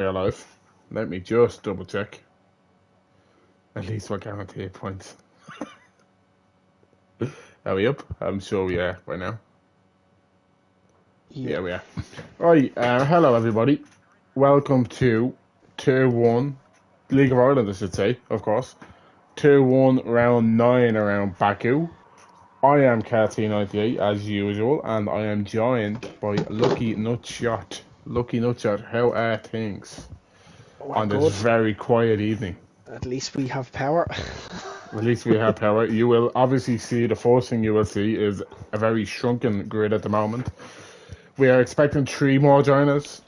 We're live. Let me just double check. At least we're guaranteed points. Are we up? I'm sure we are by now. Yeah. Yeah, we are. Right, hello everybody. Welcome to Tier 1, League of Ireland I should say, of course. Tier 1, Round 9 around Baku. I am KT98 as usual, and I am joined by Lucky Nutshot. Lucky Nutshot, how are things We're on this good. very quiet evening? At least we have power. At least we have power. You will obviously see, the first thing you will see is a very shrunken grid at the moment. We are expecting 3 more joiners,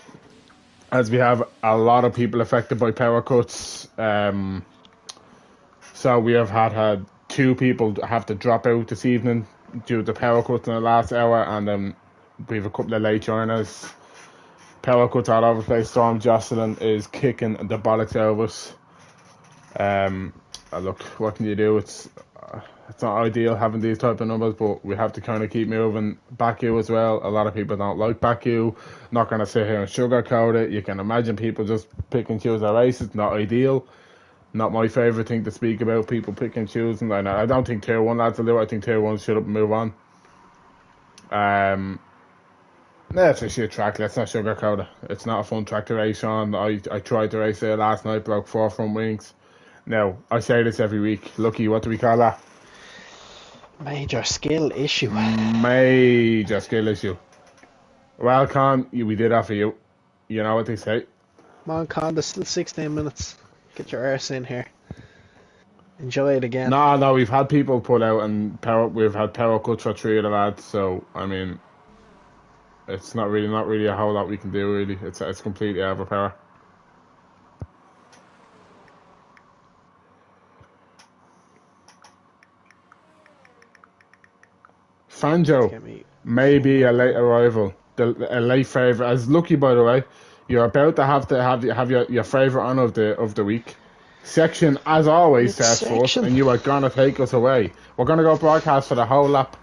as we have a lot of people affected by power cuts. So we have had 2 people have to drop out this evening due to power cuts in the last hour, and then we have a couple of late joiners. Power cuts all over the place. Storm Jocelyn is kicking the bollocks out of us. Look, what can you do? It's not ideal having these type of numbers, but we have to kind of keep moving. Baku as well. A lot of people don't like Baku. Not going to sit here and sugarcoat it. You can imagine people just pick and choose their races. Not ideal. Not my favourite thing to speak about. People pick and choose, and I don't think Tier 1 lads will do it. I think Tier 1 should move on. It's a shit track. Let's not sugarcoat it. It's not a fun track to race on. I tried to race there last night. Broke 4 front wings. Now, I say this every week. Lucky, what do we call that? Major skill issue. Major skill issue. Well, Con, we did that for you. You know what they say. Come on, Con, there's still 16 minutes. Get your arse in here. Enjoy it again. No, we've had people pull out and we've had power cuts for 3 of the lads, so, I mean, it's not really a whole lot we can do, really. It's completely out of our power. Fanjo may be a late arrival, a late favourite. As Lucky, by the way, you're about to have your favourite on of the week. Section, as always, starts first, and you are gonna take us away. We're gonna go broadcast for the whole lap.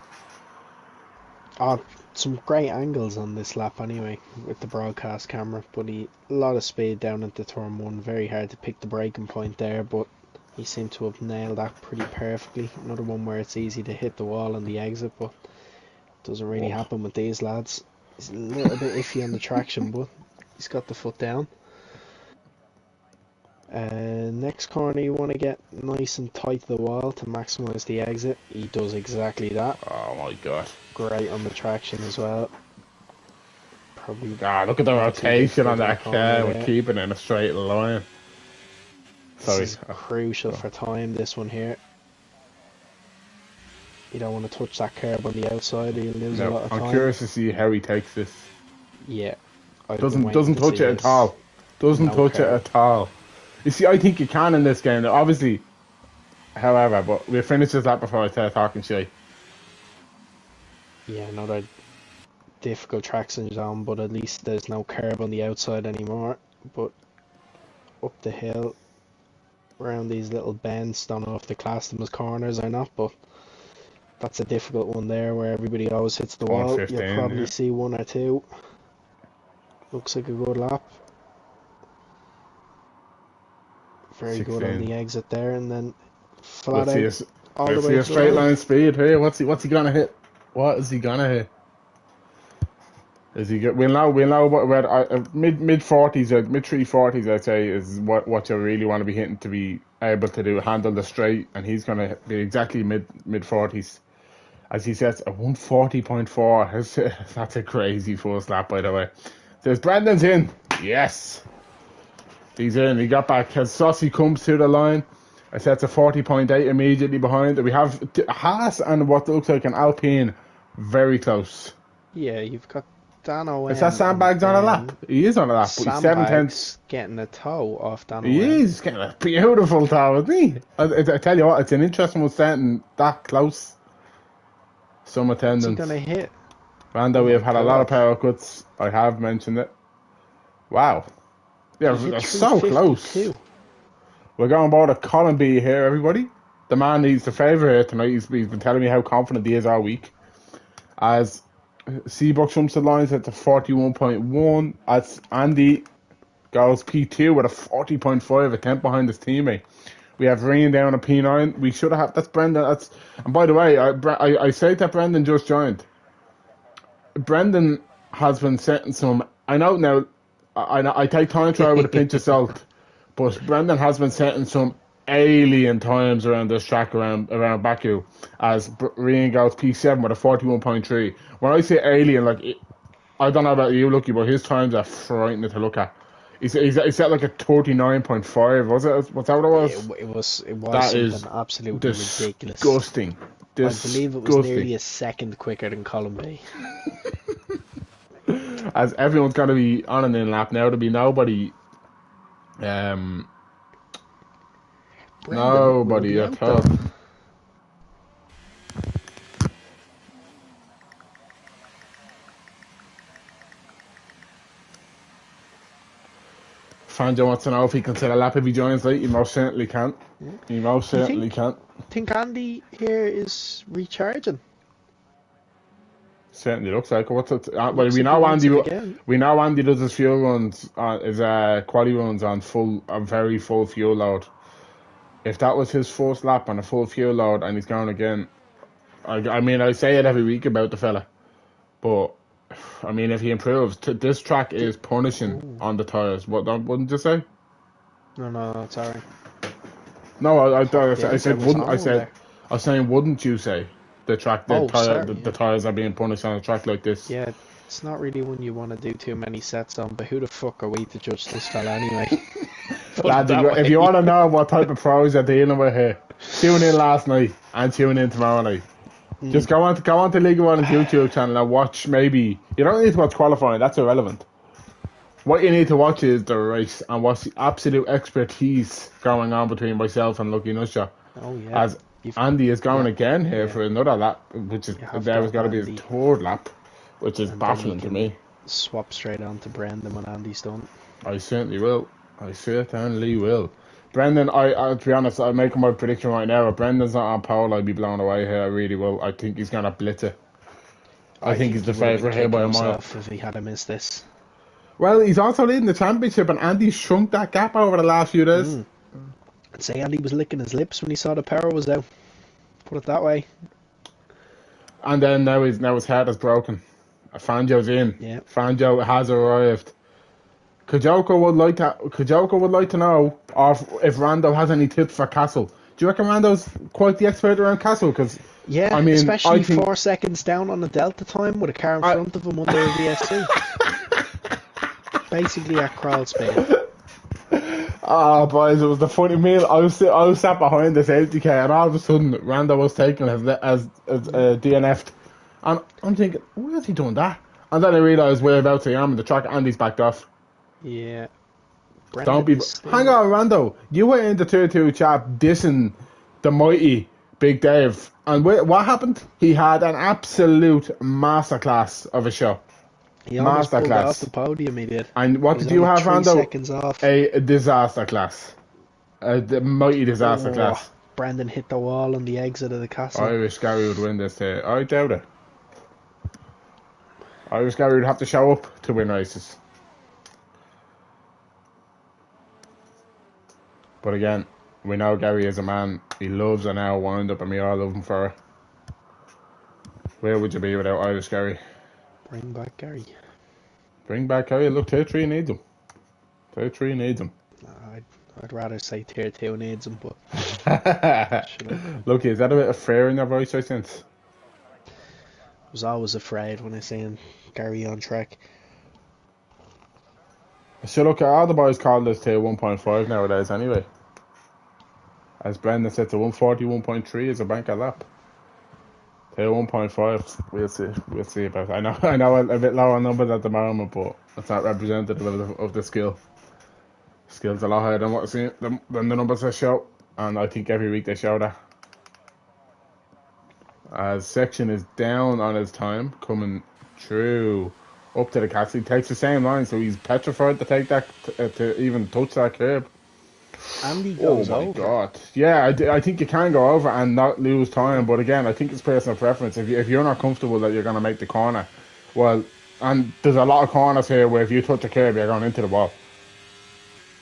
Some great angles on this lap anyway with the broadcast camera, but a lot of speed down into turn 1. Very hard to pick the braking point there, but he seemed to have nailed that pretty perfectly. Another one where it's easy to hit the wall on the exit, but it doesn't really happen with these lads. He's a little bit iffy on the traction, but he's got the foot down. Next corner you want to get nice and tight to the wall to maximise the exit. He does exactly that. Oh my god. Great on the traction as well. Probably. Look at the rotation on that car. We're keeping it in a straight line. Sorry. This is crucial for time, this one here. You don't want to touch that curb on the outside, you'll lose a lot of time. I'm curious to see how he takes this. Yeah. Doesn't touch it at all. Doesn't touch it at all. You see, I think you can in this game, obviously. However, but we'll finish this lap before I start talking shit. Yeah, another difficult traction zone, but at least there's no curb on the outside anymore. But up the hill, around these little bends, don't know if they class them as corners or not, but that's a difficult one there where everybody always hits the wall. You'll probably see 1 or 2. Looks like a good lap. Very 16. Good on the exit there, and then flat out all the way. Let's see a straight line speed here. What's he gonna hit? What is he gonna hit? Is he get? We'll know what mid 40s or mid 340s. I'd say is what you really want to be hitting to be able to handle the straight, and he's gonna be exactly mid 40s. As he says, a 140.4. That's a crazy first lap, by the way. Says Brendan's in. Yes. He's in. He got back. As Saucy comes to the line, I said it's a 40.8 immediately behind. We have Haas and what looks like an Alpine very close. Yeah, you've got Dano. Is that Sandbags on a lap? He is on a lap. But he's 7/10. Getting a toe off Dano. He is getting a beautiful toe, isn't he? I tell you what, it's an interesting one standing that close. Some attendance. What's he gonna hit? Randa, we have had a lot of power cuts. I have mentioned it. Wow. Yeah, they're so close. We're going about a Colin B here, everybody. The man he's the favourite here tonight. He's been telling me how confident he is all week. As Seabrook jumps the lines at the 41.1. As Andy goes P2 with a 40.5, a 10 behind his teammate. We have Rain down a P9. We should have. That's Brendan. And by the way, I say that Brendan just joined. Brendan has been setting some. I know now. I take time trial with a pinch of salt, but Brendan has been setting some alien times around this track around Baku as Rian goes P7 with a 41.3. When I say alien, like I don't know about you, Lucky, but his times are frightening to look at. He's at like a 39.5, was it? Was that what it was? It was That something is absolutely ridiculous. Disgusting. I believe it was nearly a second quicker than Colin Bay. As everyone's got to be on an in lap now, there'll be nobody. Nobody at all. Fanjo wants to know if he can set a lap if he joins late. He most certainly can. Yeah. He most certainly can. Think Andy here is recharging? Certainly looks like. What's it? Well, we know Andy. We know Andy does his fuel runs, his quali runs on a very full fuel load. If that was his first lap on a full fuel load and he's going again, I mean, I say it every week about the fella, but I mean, if he improves, this track is punishing on the tyres. Wouldn't you say? No, sorry. No, I said wouldn't. I was saying, wouldn't you say the tyres are being punished on a track like this? Yeah, it's not really one you want to do too many sets on. But who the fuck are we to judge this fella anyway? Lad, if you want to know what type of pros you're dealing with here, tune in last night and tune in tomorrow night. Just go on to League of Ireland's YouTube channel and watch. Maybe you don't need to watch qualifying; that's irrelevant. What you need to watch is the race and watch the absolute expertise going on between myself and Lucky Nusha. Oh yeah. As Andy is going again here for another lap, which is there has got to be his third lap, which is baffling to me. Swap straight on to Brendan when Andy's done. I certainly will. Brendan, I to be honest, I'm making my prediction right now. If Brendan's not on pole, I'd be blown away here. I really will. I think he's gonna blitz it. I think he's the favourite here by a mile. If he had missed this. Well, he's also leading the championship, and Andy's shrunk that gap over the last few days. I'd say Andy was licking his lips when he saw the power was out. Put it that way. And then now his heart is broken. Fanjo's in. Yeah. Fanjo has arrived. Kajoko would like to know if Rando has any tips for Castle. Do you reckon Rando's quite the expert around Castle? Because yeah, I mean, especially 4 seconds down on the Delta time with a car in front of him under a VSC. Basically at crawl speed. Oh, boys, it was the funny meal. I was sat behind the safety car, and all of a sudden, Rando was taken as DNF'd. And I'm thinking, why is he doing that? And then I realised whereabouts I am in the track, and he's backed off. Yeah. Don't be. Hang on, Rando. You were in the tier 2 chap dissing the mighty Big Dave. And what happened? He had an absolute masterclass of a show. He almost pulled off the podium, he did. And what did you have, Rando? 3 seconds off. A disaster class. The mighty disaster class. Brendan hit the wall on the exit of the castle. Irish Gary would win this here. I doubt it. Irish Gary would have to show up to win races. But again, we know Gary is a man. He loves an hour wind up, and we all love him for it. Where would you be without Irish Gary? Bring back Gary. Bring back Gary. Look, tier 3 needs him. Tier 3 needs him. I'd rather say tier 2 needs him, but... Look, is that a bit of fear in your voice, I sense? I was always afraid when I seen Gary on track. So look, all the boys call this tier 1.5 nowadays anyway. As Brendan said, to 141.3 is a banker lap. Tier 1.5, we'll see about it. I know a bit lower numbers at the moment, but it's not representative of the skill. Skill's a lot higher than than the numbers they show, and I think every week they show that. As Section is down on his time, coming through up to the castle. He takes the same line, so he's petrified to take that to even touch that curb. Andy goes over. Oh my god! Yeah, I think you can go over and not lose time, but again, I think it's personal preference. If you're not comfortable that you're going to make the corner, well, and there's a lot of corners here where if you touch the curb, you're going into the wall.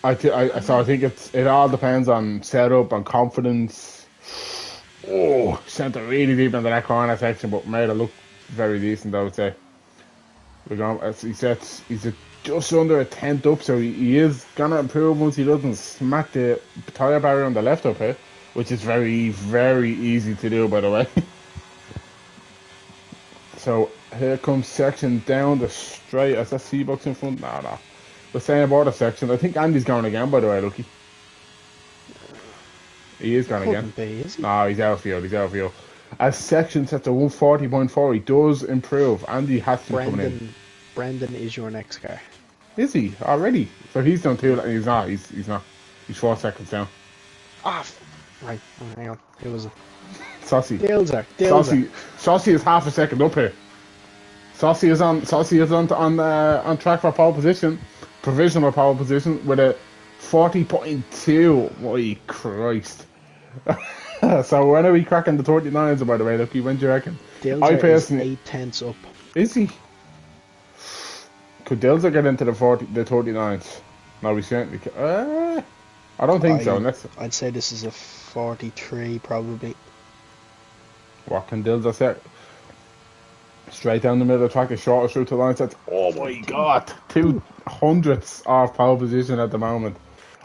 So I think it all depends on setup and confidence. Oh, sent it really deep into that corner section, but made it look very decent, I would say. We're going, as he said, he's just under a tenth up, so he is gonna improve once he doesn't smack the tire barrier on the left up here, which is very, very easy to do, by the way. So here comes section down the straight. Is that C-Box in front? No, no. The same about the section. I think Andy's going again, by the way, Lucky. He is going again. Couldn't be, is he? No, he's outfield. He's outfield. As section sets to 140.4, he does improve. Andy has to be coming in. Brendan is your next car. Is he already? So he's done two. He's not. He's not. He's 4 seconds down. Ah, right. Oh, hang on. Who was it? Saucy. Dilzer. Saucy is half a second up here. Saucy is on track for pole position, provisional pole position with a 40.2. My Christ. So when are we cracking the 39s, by the way, Lucky? When do you reckon? Dilzer is 8 tenths up. Is he? Could Dilzer get into the 39s? No, we certainly can. I don't think so. I'd say this is a 43 probably. What can Dilzer set? Straight down the middle of the track, the shortest route to line sets. Oh my god! 200ths off pole position at the moment.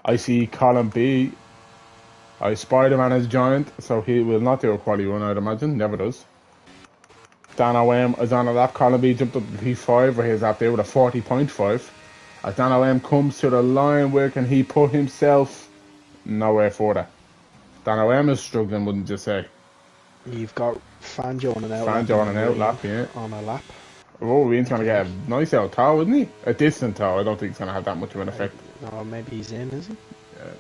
I see Colin B. Spider-Man is giant, so he will not do a quali run, I'd imagine. Never does. Dan O.M. is on a lap. Colin B jumped up to P5 where he's up there with a 40.5. As Dan O.M. comes to the line, where can he put himself? Nowhere further. Dan O.M. is struggling, wouldn't you say? You've got Fangio on an out lap. Fangio on an out lap, yeah. On a lap. Oh, Reen's going to get a nice out tow, isn't he? A distant tow. I don't think he's going to have that much of an effect. No, maybe he's in, is he?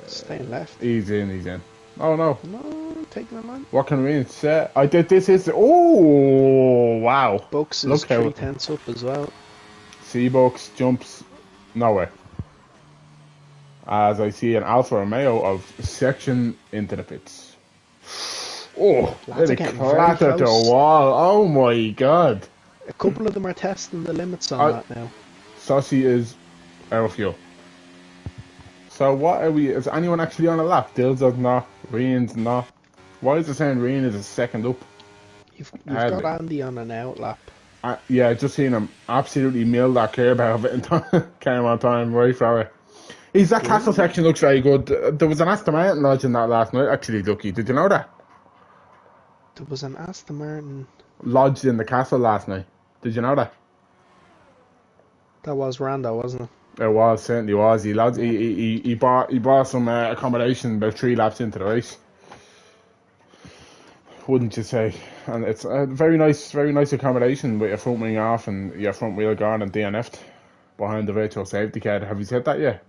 Staying left. He's in. Oh, no. No, taking him on. What can Reen say? I did this. Oh, wow. Bucks is 3 tenths up as well. C-Bucks jumps nowhere. As I see an Alfa Romeo of section into the pits. Oh, they clattered the wall. Oh my god. A couple of them are testing the limits on that now. Saucy is out of fuel. So what are we? Is anyone actually on a lap? Dilzer's not. Reen's not. Why is it saying Reen is a second up? You've got Andy on an out lap. Yeah, I just seen him absolutely mill that curb out of it and came on time right for it. That castle section looks very good. There was an Aston Martin lodge in that last night, actually, Lucky. Did you know that? There was an Aston Martin lodged in the castle last night. Did you know that? That was Rando, wasn't it? It was, certainly was. He bought some accommodation about 3 laps into the race. Wouldn't you say? And it's a very nice accommodation with your front wing off and your front wheel gone and DNF'd behind the virtual safety car. Have you said that yet?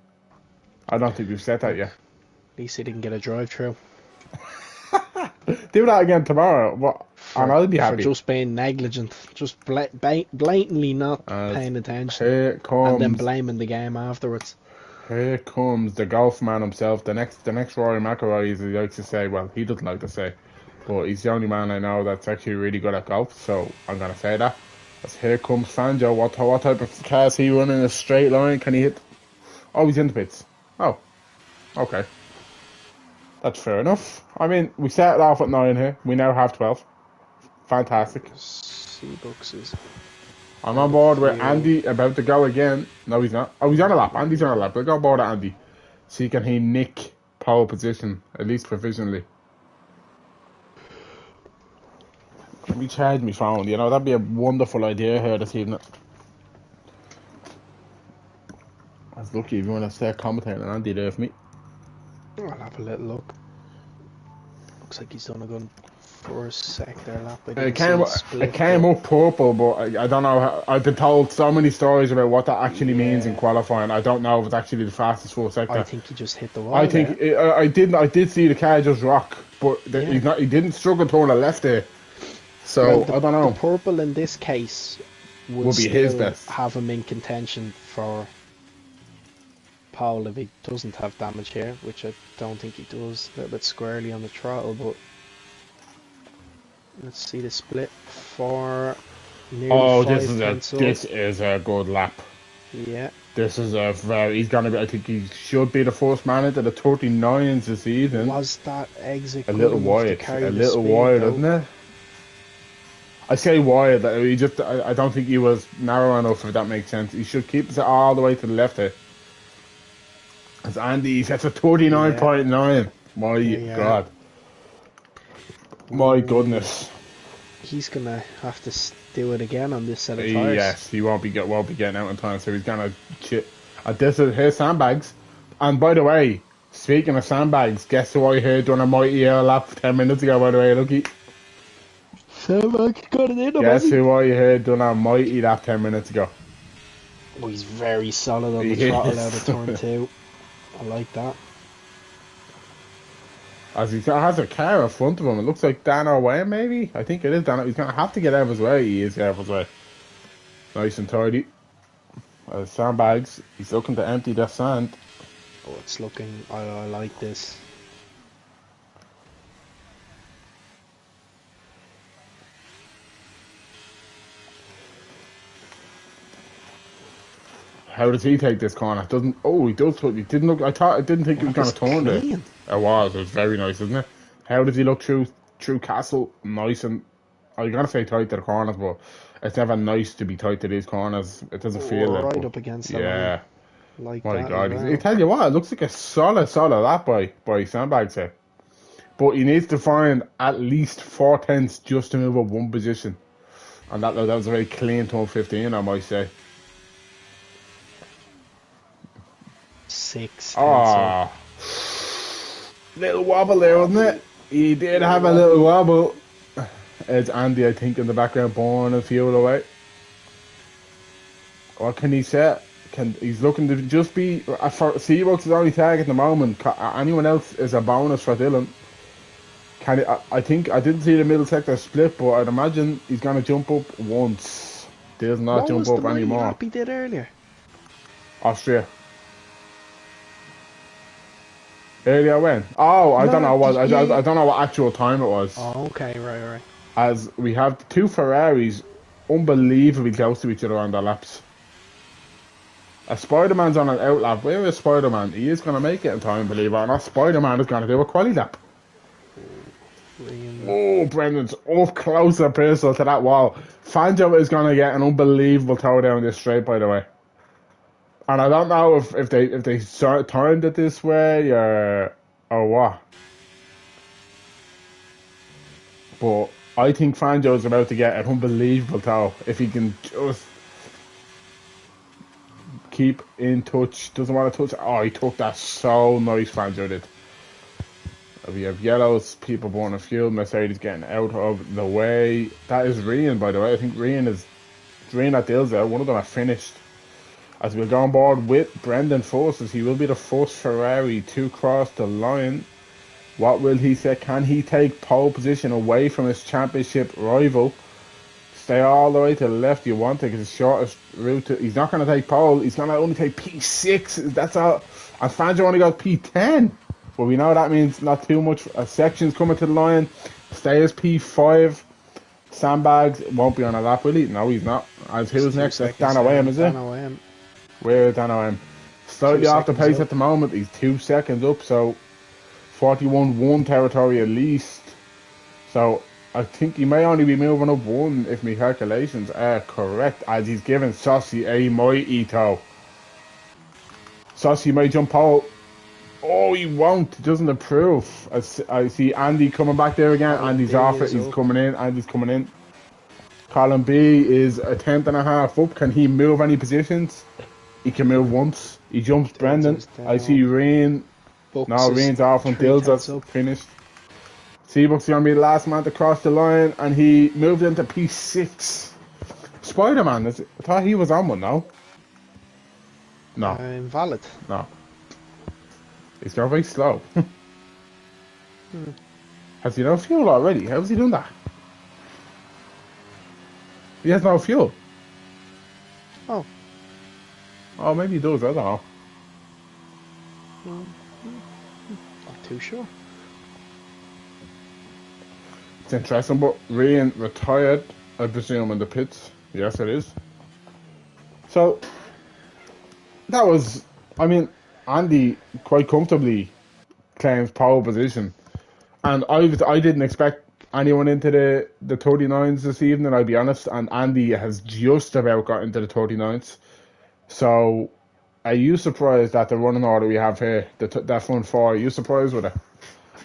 I don't think we've said that yet. At least he didn't get a drive-through. Do that again tomorrow, and I'll be happy. For just being negligent, just blatantly not paying attention, here comes, and then blaming the game afterwards. Here comes the golf man himself, the next Rory McIlroy, as he likes to say. Well, he doesn't like to say, but he's the only man I know that's actually really good at golf, so I'm going to say that. As here comes Fangio. What type of car is he running in a straight line? Can he hit? Oh, he's in the pits. Oh, okay. That's fair enough. I mean, we started off at 9 here. We now have 12. Fantastic. C-Bucks. I'm on board with Andy, about to go again. No, he's not. Oh, he's on a lap. Andy's on a lap. I'll go on board with Andy. See, can he nick pole position, at least provisionally? Let me charge my phone. You know, that'd be a wonderful idea here this evening. I was lucky if you want to start commentating on Andy there for me. I'll have a little look. Looks like he's done a good first sector lap. It came up purple, but I don't know. I've been told so many stories about what that actually means in qualifying. I don't know if it's actually the fastest full sector. I think he just hit the wall. I think I did see the car just rock, but he didn't struggle to turn the left there. So I don't know. The purple in this case would be his best. Have him in contention for pole if he doesn't have damage here, which I don't think he does. A little bit squarely on the throttle, but let's see the split for nearly 5 tenths up. This is a good lap. Yeah, This is a very. He's gonna be. I think he should be the first man into the 39s this evening. Was that exit A good little enough to wide. carry A the little speed wide, though? isn't it? I say wide. He just. I don't think he was narrow enough. If that makes sense. He should keep it all the way to the left here. As Andy sets a Yeah, 39.9. My there you are. God. My Ooh, goodness. he's gonna have to do it again on this set of tires. Yes, he won't be getting out in time, so he's gonna chip. This is his sandbags. And by the way, speaking of sandbags, guess who I heard doing a mighty air lap 10 minutes ago? By the way, Lucky. So got it in him, has Guess he? who I heard doing a mighty lap 10 minutes ago? Oh, he's very solid on the He throttle out of is. turn 2. I like that. As he has a car in front of him, it looks like Dan O'Way, maybe. I think it is Dan. He's gonna have to get out of his way. He is out of his way. Nice and tidy. Sandbags. He's looking to empty the sand. Oh, it's looking. I like this. How does he take this corner? Doesn't. Oh, he does. He didn't look. I didn't think Oh, he was that going was to turn there. clean. It was. It was very nice, isn't it? How does he look through Castle? Nice and. I'm gonna say tight to the corners, but it's never nice to be tight to these corners. It doesn't feel it. Right But up against the line. yeah, Like my that as God. I well. tell you what, it looks like a solid lap by Sandbags here. But he needs to find at least 4 tenths just to move up one position, and that was a very clean turn 15, I might say. 6 tenths Ah. up. Little wobble there, wasn't it? He did have a little wobble. It's Andy, I think, in the background, born a fuel away. What can he say? He's looking to just be. For Seabuck's his only tag at the moment. Anyone else is a bonus for Dylan. I think I didn't see the middle sector split, but I'd imagine he's gonna jump up once. Does not What jump was the up mighty anymore. lap he did earlier? Austria. Earlier when? Oh, I don't know what I don't know what actual time it was. Oh, okay, right. As we have two Ferraris unbelievably close to each other on their laps. A Spider-Man's on an out lap. Where is Spider-Man? He is going to make it in time, believe it or not. Spider-Man is going to do a quali lap. Oh, Brendan's up close and personal to that wall. Fangio is going to get an unbelievable tow down this straight, by the way. And I don't know if they turned it this way or what. But I think Fangio's about to get an unbelievable tow if he can just keep in touch. Doesn't want to touch. Oh, he took that so nice, Fangio did. We have yellows, people burning fuel, Mercedes getting out of the way. That is Rian, by the way. I think Rian at Dilza. One of them are finished. As we'll go on board with Brendan Forces, he will be the first Ferrari to cross the line. What will he say? Can he take pole position away from his championship rival? Stay all the way to the left. You want to because it's the shortest route to. He's not going to take pole. He's going to only take P6. That's all. And Fangio only got P10. But we know that means not too much. Sections coming to the line. Stay as P5. Sandbags won't be on a lap, will he? No, he's not. As who's next? That's Dan O'Wham, is it? Dan O'Wham. Where is Dan O'Wham? Slightly off the pace at the moment. He's 2 seconds up, so 41-1 territory at least. So I think he may only be moving up one if my calculations are correct, as he's giving Saucy a mighty tow. Saucy may jump out. Oh, he won't. He doesn't approve. I see Andy coming back there again. Andy's off it. He's coming in. Andy's coming in. Colin B is a 10.5 up. Can he move any positions? He can move once. He jumps Brendan. I see Rain. No, Rain's off until that's finished. Seabuck's going to be the last man to cross the line, and he moved into P6. Spider-Man, I thought he was on one now. No. Invalid. No. He's going very slow. Has he no fuel already? How's he doing that? He has no fuel. Oh. Oh, maybe he does. I don't know. Not too sure. It's interesting, but Ryan retired, I presume, in the pits. Yes, it is. So, that was, I mean, Andy quite comfortably claims pole position, and I didn't expect anyone into the 39s this evening. I'll be honest, and Andy has just about got into the 39s. So, are you surprised at the running order we have here? That front four, are you surprised with it?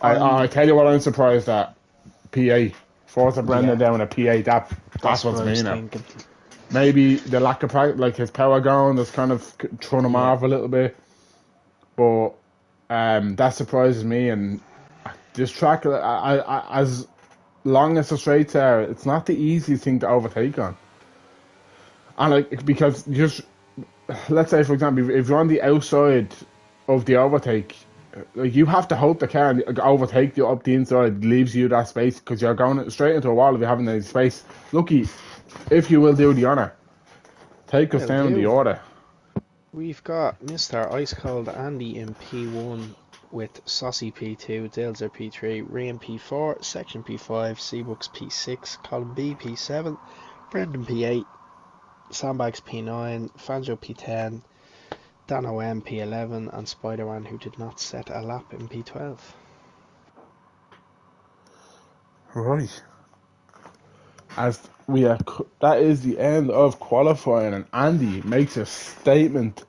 I I tell you what, I'm surprised at PA. Forza Brendan Yeah, down a PA. That's that's what what's I was me now. thinking. Maybe the lack of practice, like his power going, is kind of thrown him Yeah, off a little bit. But that surprises me. And this track, as long as the straights are, it's not the easiest thing to overtake on. And like because just let's say for example, if you're on the outside of the overtake, like you have to hope the car overtake you up the inside, leaves you that space because you're going straight into a wall if you haven't any space. Lucky, if you will do the honour, take us will down the do. order. We've got Mr. Ice Cold Andy in P1 with Saucy P2, Dales P3, Rain P4, Section P5, Seabucks P6, Colin B P7, Brendan P8, Sandbags P9, Fanjo P10, Dan OM P11, and Spider-Man, who did not set a lap, in P12. Right. As we are, that is the end of qualifying, and Andy makes a statement.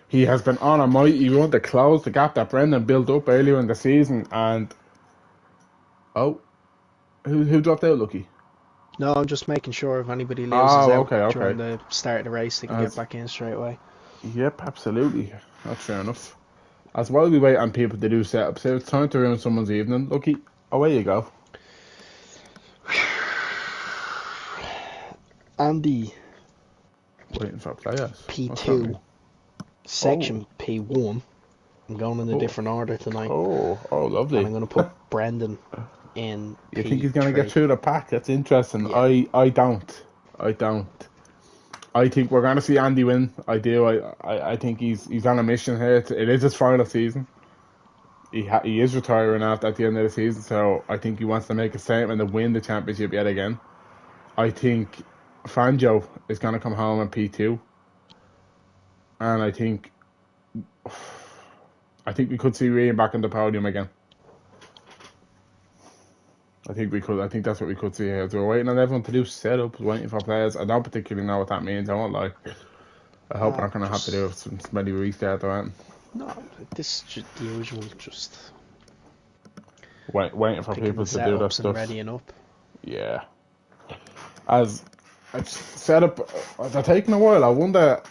He has been on a mighty run to close the gap that Brendan built up earlier in the season, and oh, who dropped out, Lucky? No, I'm just making sure if anybody loses Oh, out okay, during okay. the start of the race, they can get As back in straight away. Yep, absolutely. That's fair enough. As while we wait on people to do setups, here it's time to ruin someone's evening. Lucky, away you go. Andy Waiting for players. What's happening? P2, Oh, Section P1. I'm going in a oh, different order tonight, oh, and lovely. I'm going to put Brendan in You think he's gonna get P3. through the pack? That's interesting. Yeah. I don't. I don't. I think we're gonna see Andy win. I do. I think he's on a mission here. It is his final season. He is retiring at the end of the season, so I think he wants to make a statement and win the championship yet again. I think Fanjo is gonna come home in P2, and I think we could see Ryan back on the podium again. I think we could. I think that's what we could see here. So we're waiting on everyone to do setups, waiting for players. I don't particularly know what that means. I won't lie. I hope we're not going to have to do some smelly restart or anything. No, this is just the usual, just Waiting for picking the people to do that setups and stuff. readying up. Yeah. As it's set up, they're taking a while. I wonder.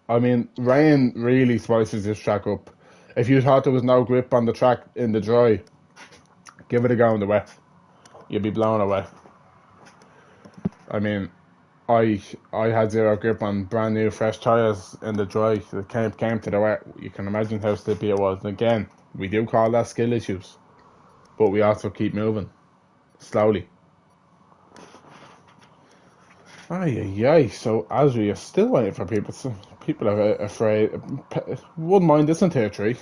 I mean, rain really spices this track up. If you thought there was no grip on the track in the dry, give it a go in the wet. You'll be blown away. I mean, I had zero grip on brand new fresh tyres in the dry. It came to the wet. You can imagine how slippy it was. And again, we do call that skill issues, but we also keep moving slowly. Ay, ay, ay. So as we are still waiting for people, people are afraid. Wouldn't mind this in tier 3.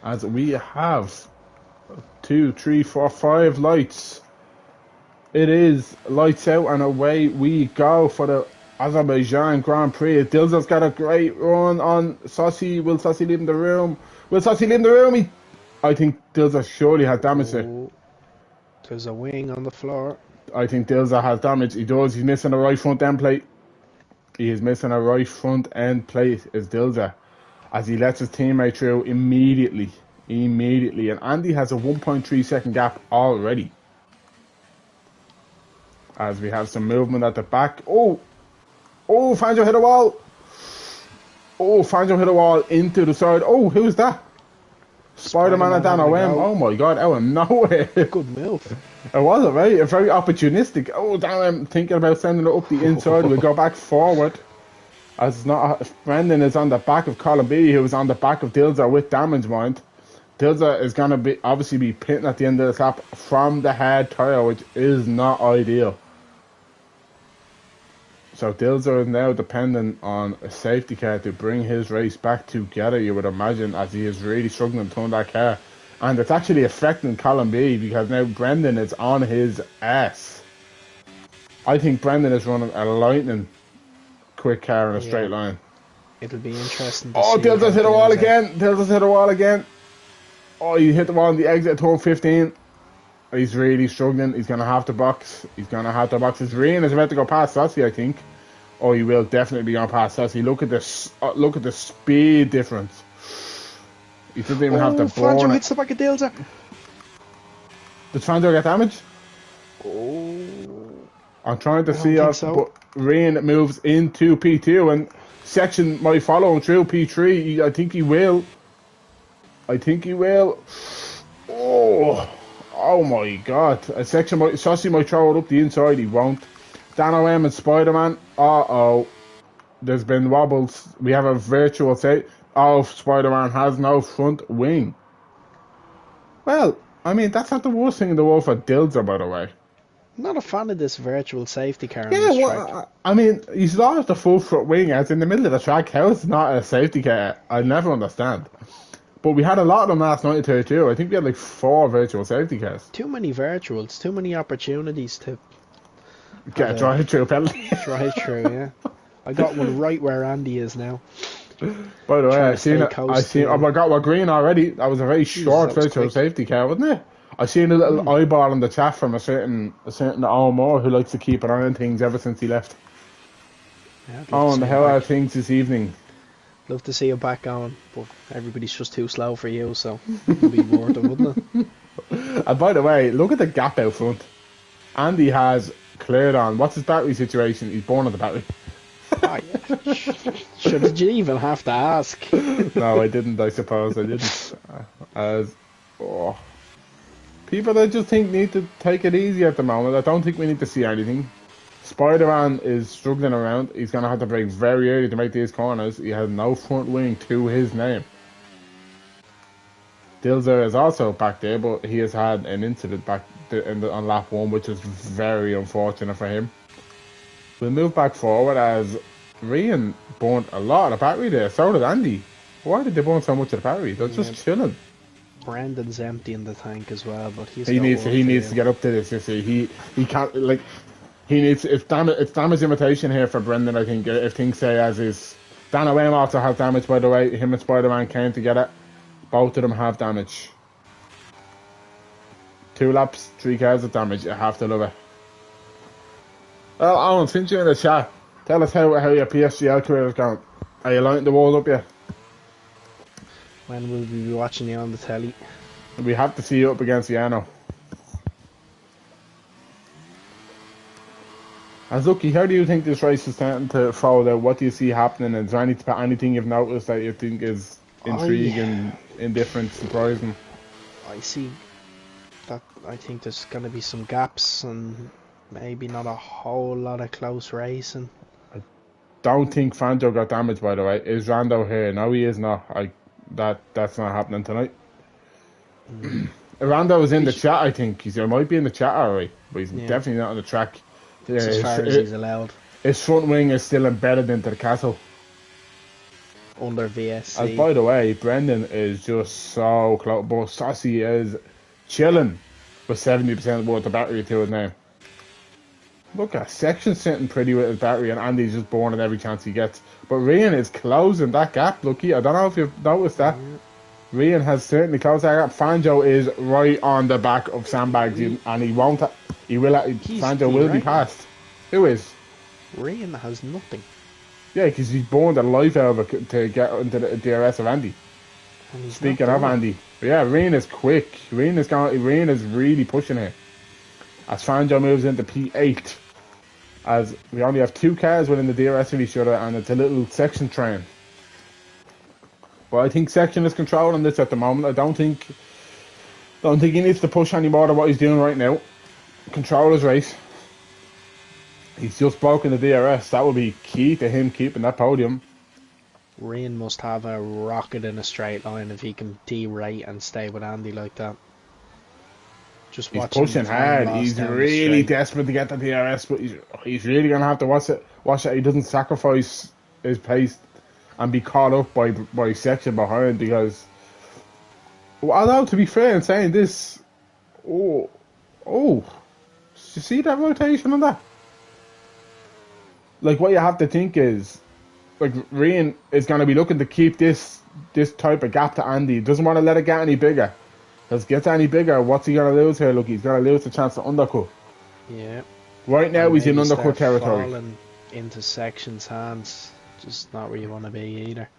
As we have 2, 3, 4, 5 lights. It is lights out and away we go for the Azerbaijan Grand Prix. Dilza's got a great run on Saucy. Will Saucy leave in the room? Will Saucy leave in the room? I think Dilza surely has damage there. Oh, there's a wing on the floor. I think Dilza has damage. He does. He's missing a right front end plate. He is missing a right front end plate, is Dilza, as he lets his teammate through immediately. Immediately. And Andy has a 1.3 second gap already. As we have some movement at the back. Oh, Fanjo hit a wall. Oh, Fanjo hit a wall into the side. Oh, who's that? Spider-Man and Dan OM. Oh my god, out of nowhere. Good move. It was a very opportunistic. Oh, Dan OM thinking about sending it up the inside. We'll go back forward. As it's not, Brendan is on the back of Colin B, who is on the back of Dilza with damage mind. Dilza is going to be obviously be pitting at the end of the lap from the hard tyre, which is not ideal. So Dilzer is now dependent on a safety car to bring his race back together, you would imagine, as he is really struggling to turn that car. And it's actually affecting Colin B because now Brendan is on his ass. I think Brendan is running a lightning quick car in a straight line. It'll be interesting to Oh, see Dills how has hit a wall Dills again. Dills has hit a wall again. Oh, he hit the wall on the exit at turn 15. He's really struggling. He's going to have to box. He's going to have to box. His rain is about to go past Sassy, I think. Oh, he will definitely be on past Sassy. Look at this. Look at the speed difference. He doesn't even have to Fangio burn it. hits the back of Dills. Did Fangio get damaged? Oh, I'm trying to I don't see think us, so. but Rain moves into P2 and Section might follow him through P3. I think he will. I think he will. Oh my God! A Section might, Sassy might throw it up the inside. He won't. Dan OM and Spider-Man. Uh-oh. There's been wobbles. We have a virtual say. Oh, Spider-Man has no front wing. Well, I mean, that's not the worst thing in the world for Dilzer, by the way. I'm not a fan of this virtual safety car on Yeah, this well, track. I mean, he's lost the full front wing as in the middle of the track. How is it not a safety car? I never understand. But we had a lot of them last night at 32. I think we had like 4 virtual safety cars. Too many virtuals, too many opportunities to Get a drive-through penalty. drive through, yeah. I got one right where Andy is now. By the way, Trying I to seen stay it. close I seen. to- Oh my God, we're green already. That was a very short that was virtual quick. safety car, wasn't it? I seen a little eyeball in the chat from a certain Omar who likes to keep an eye on things ever since he left. Yeah, I'd love Oh, to and the see hell him are back. things this evening? Love to see you back on, but everybody's just too slow for you, so it'd be worth it, wouldn't it? And by the way, look at the gap out front. Andy has cleared on. What's his battery situation? He's born on the battery. Oh, yeah. Sure, did you even have to ask? No, I didn't. I suppose I didn't. People I just think need to take it easy at the moment. I don't think we need to see anything. Spider-Man is struggling around. He's going to have to brake very early to make these corners. He has no front wing to his name. Dilzer is also back there, but he has had an incident back on lap 1, which is very unfortunate for him. We'll move back forward as Rian burnt a lot of battery there. So did Andy. Why did they burn so much of the battery? They're just chilling. Brandon's emptying the tank as well, but He needs to get up to this. You see, he can't like. He needs it's damage imitation here for Brendan. I think if things stay as is. Dan O'Wayne also has damage, by the way. Him and Spider-Man came together. Both of them have damage. 2 laps, 3 cars of damage. You have to love it. Well, Alan, since you're in the chat, tell us how your PSGL career is going. Are you lighting the wall up yet? When will we be watching you on the telly? We have to see you up against Yano. As Lucky, how do you think this race is starting to fold out? What do you see happening? Is there anything you've noticed that you think is intriguing, indifferent, surprising? I see that. I think there's going to be some gaps and maybe not a whole lot of close racing. I don't think Fangio got damaged, by the way. Is Rando here? No, he is not. That's not happening tonight. Rando is in the chat, I think. He might be in the chat alright, but he's definitely not on the track. As far as he's allowed. His front wing is still embedded into the castle. Under VSC. As by the way, Brendan is just so close. But Sassy is chilling with 70% worth of battery to his name. Look at Section sitting pretty with his battery, and Andy's just burning every chance he gets. But Rian is closing that gap, Lucky. I don't know if you've noticed that. Rian has certainly closed that gap. Fangio is right on the back of Sandbags, and he won't. Fangio will be passed. Who is? Rian has nothing. Yeah, because he's burned the life out of it to get into the DRS of Andy. Speaking of Andy, yeah, Rian is quick. Rian is really pushing it. As Fangio moves into P8, as we only have 2 cars within the DRS of each other, and it's a little Section train. But I think Section is controlling this at the moment. I don't think he needs to push any more than what he's doing right now. Control his race. He's just broken the DRS. That will be key to him keeping that podium. Rian must have a rocket in a straight line if he can D-rate and stay with Andy like that. Just he's pushing hard. He's really desperate to get the DRS, but he's really going to have to watch that he doesn't sacrifice his pace and be caught up by Section behind, because although to be fair in saying this, did you see that rotation on that? Like, what you have to think is like Ryan is going to be looking to keep this type of gap to Andy. He doesn't want to let it get any bigger. Because it gets any bigger, what's he going to lose here? Look, he's going to lose the chance to undercut. Yeah. Right now, And he's in maybe undercut start territory. falling into Section's hands. Just not where you want to be either.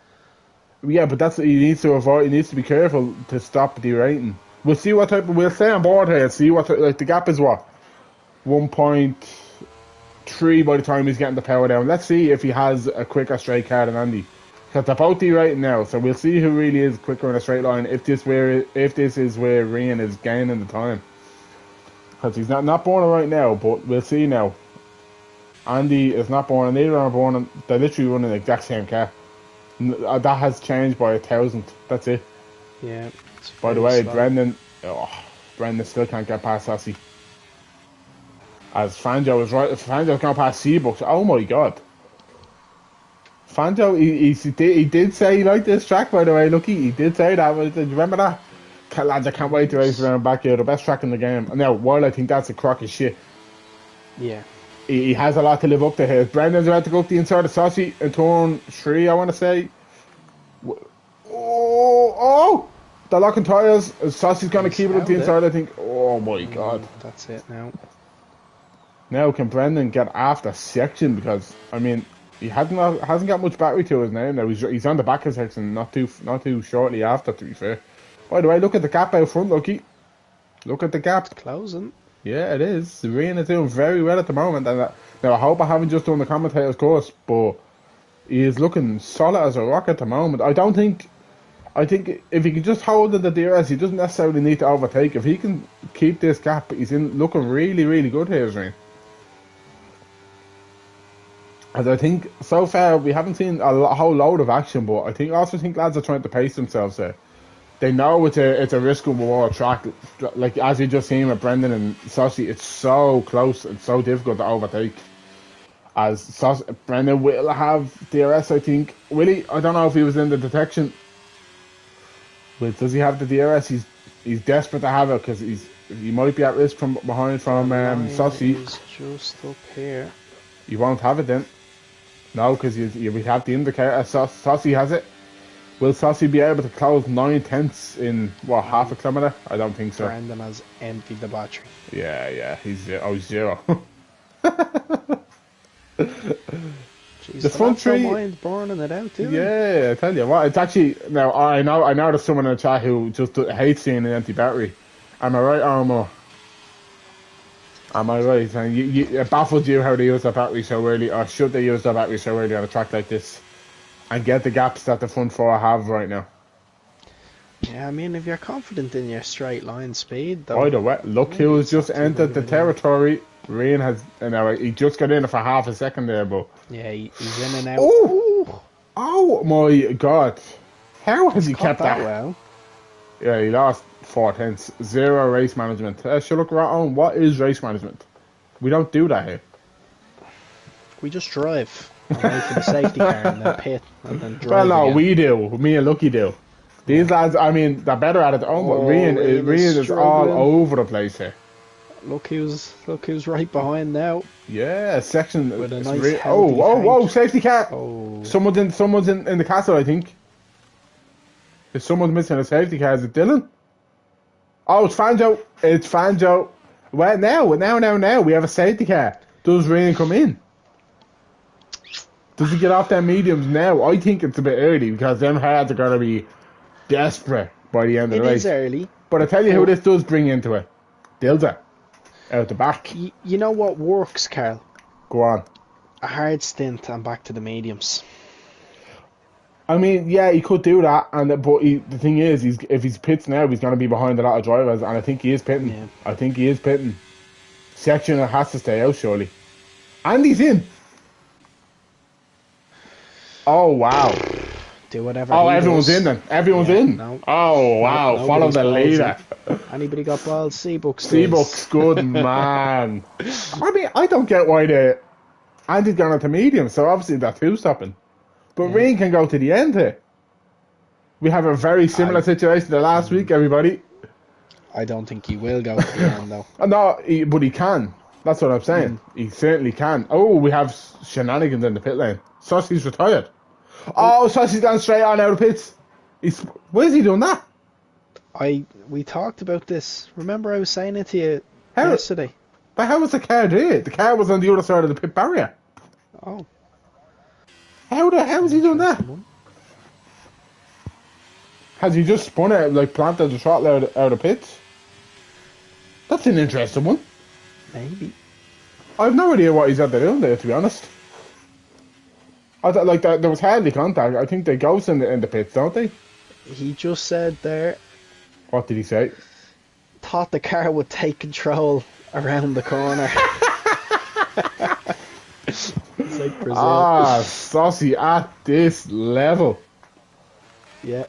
Yeah, but that's he needs to avoid. He needs to be careful to stop derating. We'll see what type. We'll stay on board here. See what like the gap is. What 1.3 by the time he's getting the power down. Let's see if he has a quicker straight car than Andy. Because they're both derating now, so we'll see who really is quicker in a straight line. If this is where Ryan is gaining the time. Because he's not born right now, but we'll see now. Andy is not born, and neither are born. They're literally running the exact same car. That has changed by 1,000. That's it. Yeah. By the way, Brendan still can't get past Sassy. As Fanjo is right, Fanjo's gone past Seabucks. Oh my god. Fanjo, he did say he liked this track, by the way. Lucky, he did say that. Do you remember that? Lads, I can't wait to race around back here. The best track in the game. Now, while I think that's a crock of shit. Yeah. He has a lot to live up to here. Brendan's about to go up the inside of Saucy in turn 3, I want to say. Oh! They're locking tyres. Saucy's going to keep it up the inside, I think. Oh my god. That's it now. Now, can Brendan get after Section? Because, I mean, he hasn't got much battery to his name now. He's on the back of Section not too shortly after, to be fair. By the way, look at the gap out front, Lucky. Look at the gap. It's closing. Yeah, it is. Ryan is doing very well at the moment. And now, I hope I haven't just done the commentator's course, but he is looking solid as a rock at the moment. I think if he can just hold in the DRS, he doesn't necessarily need to overtake. If he can keep this gap, he's looking really, really good here, Ryan. As I think, so far, we haven't seen a whole load of action, but I also think lads are trying to pace themselves there. They know it's a risk and reward track. Like, as you just seen with Brendan and Saucy, it's so close and so difficult to overtake. As Brendan will have DRS, I think. Will he? I don't know if he was in the detection. But does he have the DRS? He's desperate to have it because he might be at risk from behind from Saucy. He's just up here. You won't have it then. No, because you have the indicator. Saucy has it. Will Saucy be able to close 9/10 in, half a kilometre? I don't think so. Brendan has emptied the battery. Yeah, he's zero. Jeez, the front three, mind burning it out, too. Yeah, I tell you what, it's actually, now I know there's someone in the chat who just hates seeing an empty battery. Am I right, Armour? Am I right? And it baffles you how they use the battery so early, or should they use the battery so early on a track like this? And get the gaps that the front four have right now. Yeah, I mean, if you're confident in your straight line speed, though. By the way, look who's just entered the territory. Ryan has, he just got in for half a second there, but. Yeah, he's in and out. Oh my god. How has he kept that? Well? Yeah, he lost 4/10. 0 race management. Should look right on. What is race management? We don't do that here. We just drive. And wait for the safety car in the pit and then drive. Well, no, again. we do. Me and Lucky do. These lads, I mean, they're better at it. Ryan is all over the place here. Look who's right behind now. Yeah, Section with a nice whoa, safety car. Oh. Someone's in the castle, I think. If someone's missing a safety car, is it Dylan? Oh, it's Fanjo. It's Fanjo. Well, now we have a safety car. Does Ryan come in? Does he get off their mediums now? I think it's a bit early because them hards are going to be desperate by the end of the race. It is early. But I tell you who this does bring into it. Dilza. Out the back. You know what works, Carl? Go on. A hard stint and back to the mediums. I mean, yeah, he could do that, but the thing is, if he's pits now, he's going to be behind a lot of drivers, and I think he is pitting. Yeah. I think he is pitting. Section has to stay out, surely. And he's in. Oh, wow. Do whatever. Oh, everyone's in then. Everyone's in. No. Oh, wow. Follow the leader. Anybody got balls? Seabucks. Seabucks, good man. I mean, I don't get why Andy's gone into medium, so obviously that's who's stopping. But Ryan can go to the end here. We have a very similar situation to last week, everybody. I don't think he will go to the end, though. No, but he can. That's what I'm saying. He certainly can. Oh, we have shenanigans in the pit lane. Saucy's retired. Oh, so he's gone straight on out of pits. Why is he doing that? We talked about this. Remember I was saying it to you How? yesterday. But how was the car doing? The car was on the other side of the pit barrier. Oh, How was he doing that? interesting one. Has he just spun it, like planted the throttle out of pits? That's an interesting one. Maybe. I've no idea what he's at doing there, to be honest. I thought, like, that there was hardly contact. I think they ghost in the pits, don't they? He just said there, What did he say? thought the car would take control around the corner. It's like Brazil. Ah, saucy at this level. Yeah.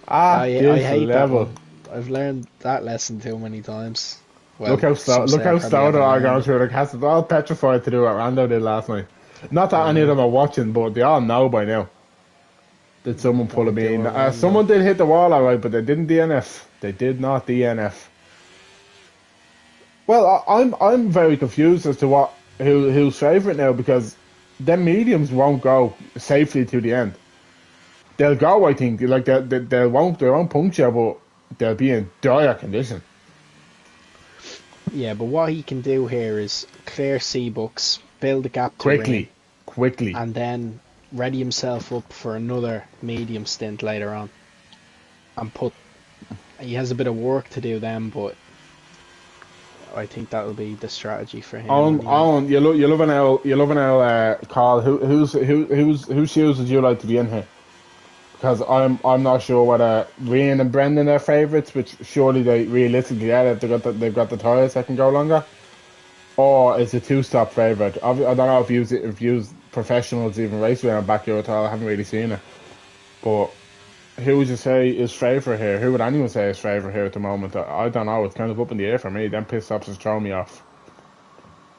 At I this hate level. that one. I've learned that lesson too many times. Well, Look how some say I probably stout haven't are learned going it. through the cast. They're all petrified to do what Rando did last night. Not that any of them are watching, but they all know by now. Did someone pull a Don't do bean? it, Rando. Someone did hit the wall, alright, but they didn't DNF. They did not DNF. Well, I'm very confused as to who's favourite now, because them mediums won't go safely to the end. They'll go, I think, like they won't puncture, but they'll be in dire condition. Yeah, but what he can do here is clear C-Bucks, build a gap to ring, Quickly. and then ready himself up for another medium stint later on. And he has a bit of work to do then, but I think that'll be the strategy for him. On, you love an L, Carl. Whose shoes would you like to be in here? Because I'm not sure whether Ryan and Brendan are favourites, which surely they realistically are. They've got the tyres that can go longer, or it's a two-stop favourite. I don't know if you professionals even race around Baku at all. I haven't really seen it, but who would you say is favourite here? Who would anyone say is favourite here at the moment? I don't know. It's kind of up in the air for me. Them pit stops has thrown me off.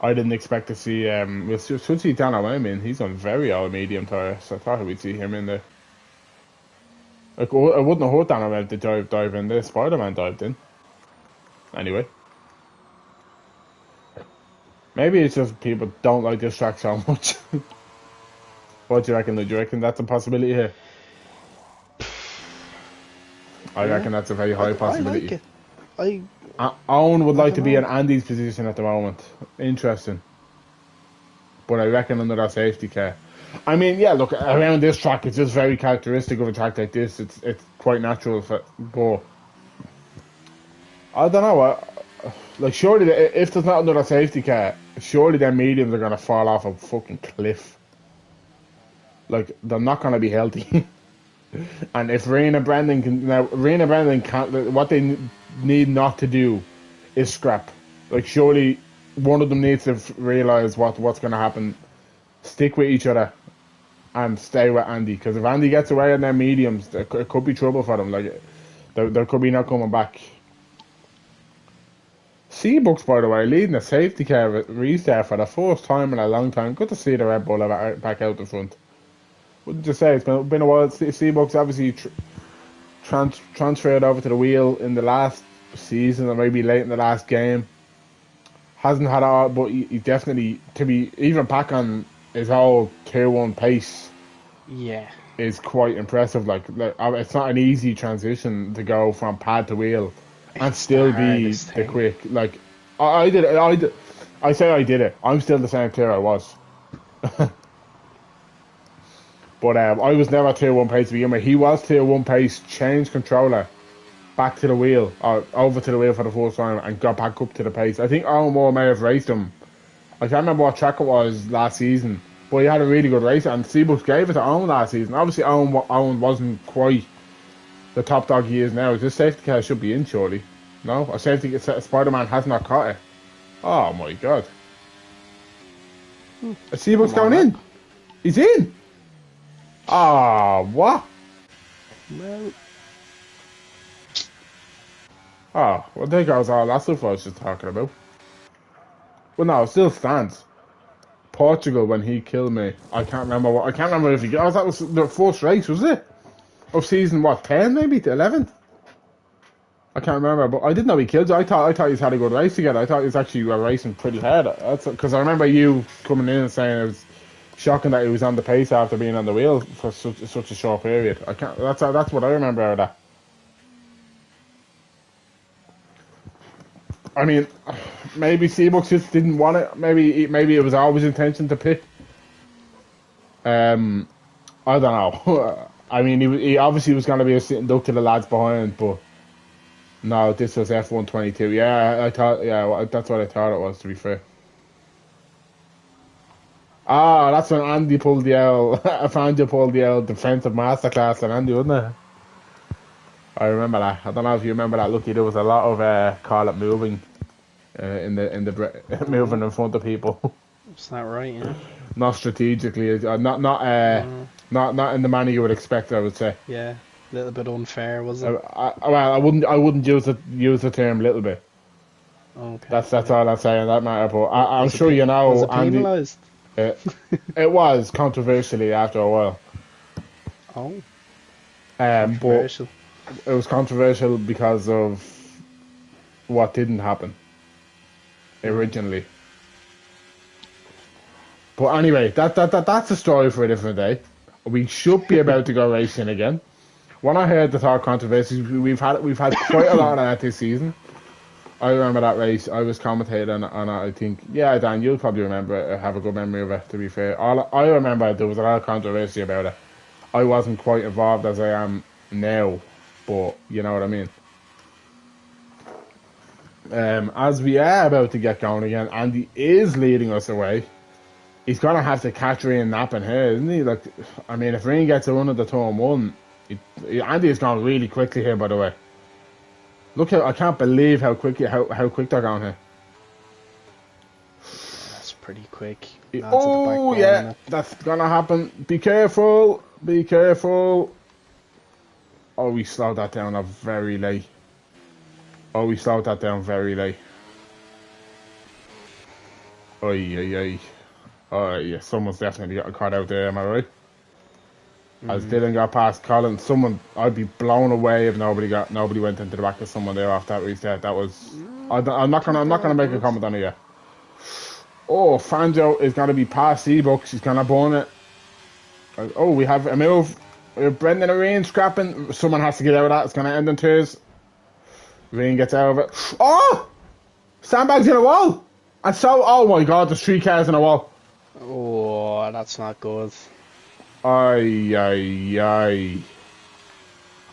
I didn't expect to see. We should see Dan O'Wayne. He's on very old medium tyres. I thought we'd see him in there. Like, it wouldn't have hurt Dan O'Wayne to dive in there. Spider-Man dived in. Anyway. Maybe it's just people don't like this track so much. What do you reckon? Do you reckon that's a possibility here? I reckon that's a very high possibility. I like it. Owen would like to don't be in know. Andy's position at the moment. Interesting. But I reckon under that safety car. I mean, yeah, look, around this track, it's just very characteristic of a track like this. It's quite natural for go. I don't know. Like, surely, if there's not another safety car, surely their mediums are going to fall off a fucking cliff. Like, they're not going to be healthy. And if Rain and Brandon can't, what they need not to do is scrap. Like, surely one of them needs to realise what's going to happen. Stick with each other and stay with Andy. Because if Andy gets away on their mediums, it could be trouble for them. Like, there could be no coming back. Seabucks, by the way, leading a safety car restart for the first time in a long time. Good to see the Red Bull back out the front. Wouldn't you say it's been a while? Seabucks obviously transferred over to the wheel in the last season, or maybe late in the last game. Hasn't had all, but he definitely, to be even back on his whole tier 1 pace, Yeah. is quite impressive. Like it's not an easy transition to go from pad to wheel and still be the quick. Like I did it. I say I did it. I'm still the same tier I was. But I was never tier 1 pace to begin with. He was tier 1 pace, changed controller, back to the wheel, or over to the wheel for the first time, and got back up to the pace. I think Owen Moore may have raced him. I can't remember what track it was last season, but he had a really good race, and Seabucks gave it to Owen last season. Obviously, Owen wasn't quite the top dog he is now. This safety car should be in, surely. No? A safety Spider-Man has not caught it. Oh my god. A Seabucks going in. He's in. Ah, what? Well, Well, there goes all that stuff I was just talking about. Well, no, it still stands. Portugal, when he killed me, I can't remember if he. Oh, that was the first race, was it? Of season 10, maybe 11. I can't remember, but I didn't know he killed you. I thought he's had a good race together. I thought he was actually racing pretty hard. That's because I remember you coming in and saying it was shocking that he was on the pace after being on the wheel for such a short period. I can't. That's what I remember out of that. I mean, maybe Seabucks just didn't want it. Maybe it was always intention to pit. I don't know. I mean, he obviously was going to be a sitting duck to the lads behind, but no, this was F122. Yeah, I thought. Yeah, that's what I thought it was. To be fair. Ah, that's when Andy pulled the L. I found you pulled the L defensive masterclass on Andy, wasn't it? I remember that. I don't know if you remember that. Lucky, there was a lot of call it moving in the moving in front of people. Is that right? Yeah. Not strategically, not in the manner you would expect. I would say. Yeah, a little bit unfair, was it? Well, I wouldn't use the term little bit. Okay. That's all I'm saying. That matter, but I'm sure you know. Was it penalised? It was controversially after a while. Oh. But it was controversial because of what didn't happen originally. But anyway, that's a story for a different day. We should be about to go racing again. When I heard the thought controversies, we've had quite a lot of that this season. I remember that race. I was commentating on it. I think, yeah, Dan, you'll probably remember it, have a good memory of it, to be fair. I remember there was a lot of controversy about it. I wasn't quite involved as I am now, but you know what I mean. As we are about to get going again, Andy is leading us away. He's going to have to catch Ryan napping here, isn't he? Like, I mean, if Ryan gets a run at the turn one, Andy is going really quickly here, by the way. Look how I can't believe how quick they're going here. That's pretty quick. Oh yeah, that's gonna happen. Be careful, be careful. Oh, we slowed that down very late. Oi, oi. Oh yeah, someone's definitely got a caught out there. Am I right? As Dylan got past Colin, I'd be blown away if nobody went into the back of someone there off that restart. That was, I'm not gonna make a comment on it yet. Oh, Fanjo is gonna be past Seabucks. He's gonna burn it. Oh, we have a move. Brendan and Reen scrapping. Someone has to get out of that. It's gonna end in tears. Reen gets out of it. Oh, sandbags in a wall. And so, oh my God, there's 3 cars in a wall. Oh, that's not good. Ay.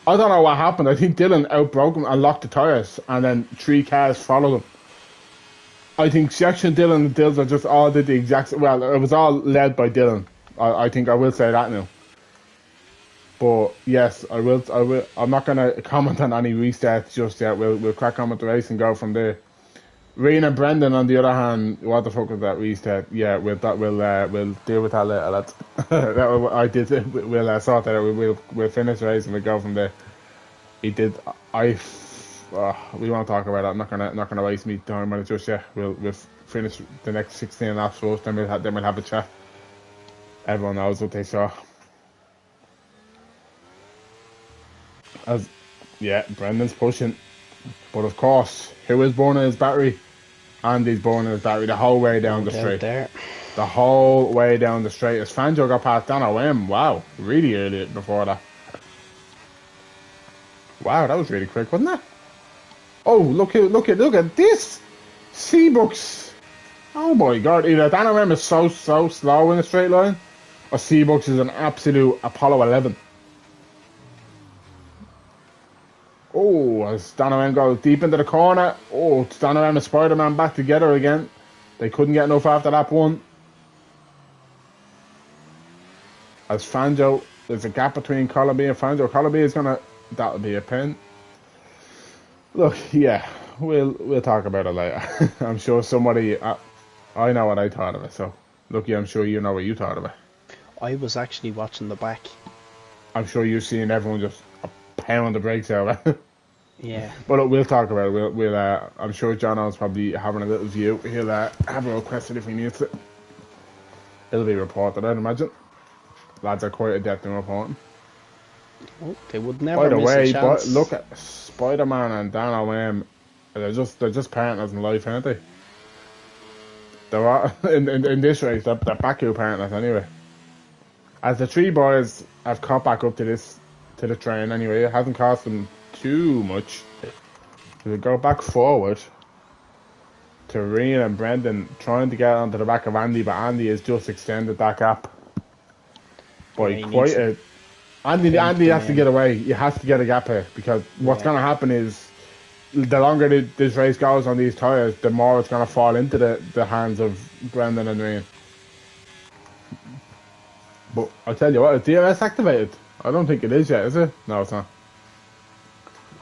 I don't know what happened. I think Dylan outbroke him and locked the tyres, and then 3 cars followed him. I think Section Dylan and Dills just all did the exact. Well, it was all led by Dylan. I think I will say that now. But yes, I will. I'm not gonna comment on any restarts just yet. We'll crack on with the race and go from there. Reen and Brendan, on the other hand, what the fuck was that restart? Yeah, we'll deal with that later, lads. We'll sort that out. We'll finish the race and we'll go from there. He did. We won't talk about that. I'm not gonna waste me time on it just yet. We'll finish the next 16 laps first. Then we'll have a chat. Everyone knows what they saw. Brendan's pushing, but of course, who is burning his battery? Andy's burning his battery the whole way down the straight. The whole way down the straight. As Fanjo got past Dan OM, wow, really early before that. Wow, that was really quick, wasn't it? Oh, look at this! Seabucks! Oh my God, either Dan OM is so slow in a straight line, or Seabucks is an absolute Apollo 11. Oh, as Dan OM goes deep into the corner. Oh, Dan OM and Spider-Man back together again. They couldn't get enough after lap 1. As Fanjo, there's a gap between Columby and Fanjo. Columby is that'll be a pen. Look, yeah, we'll talk about it later. I'm sure somebody, I know what I thought of it, so Lucky, I'm sure you know what you thought of it. I was actually watching the back. I'm sure you've seen everyone just pound the brakes out of it. Yeah. But look, we'll talk about it. We'll I'm sure Jono's probably having a little view. He'll have a request if he needs it. It'll be reported, I'd imagine. Lads are quite adept in reporting. Oh, they would never miss a chance. Look at Spider-Man and Dan OM. They're just partners in life, aren't they? They're all, in this race, they're Baku partners anyway. As the three boys have caught back up to the train anyway, it hasn't cost them too much. They go back forward to Reen and Brendan trying to get onto the back of Andy, but Andy has just extended that gap Yeah, by he needs quite to a. Andy pump them has to in. get away. He has to get a gap here because what's Yeah. going to happen is the longer this race goes on these tyres, the more it's going to fall into the hands of Brendan and Reen. But I'll tell you what, is DRS activated? I don't think it is yet, is it? No, it's not.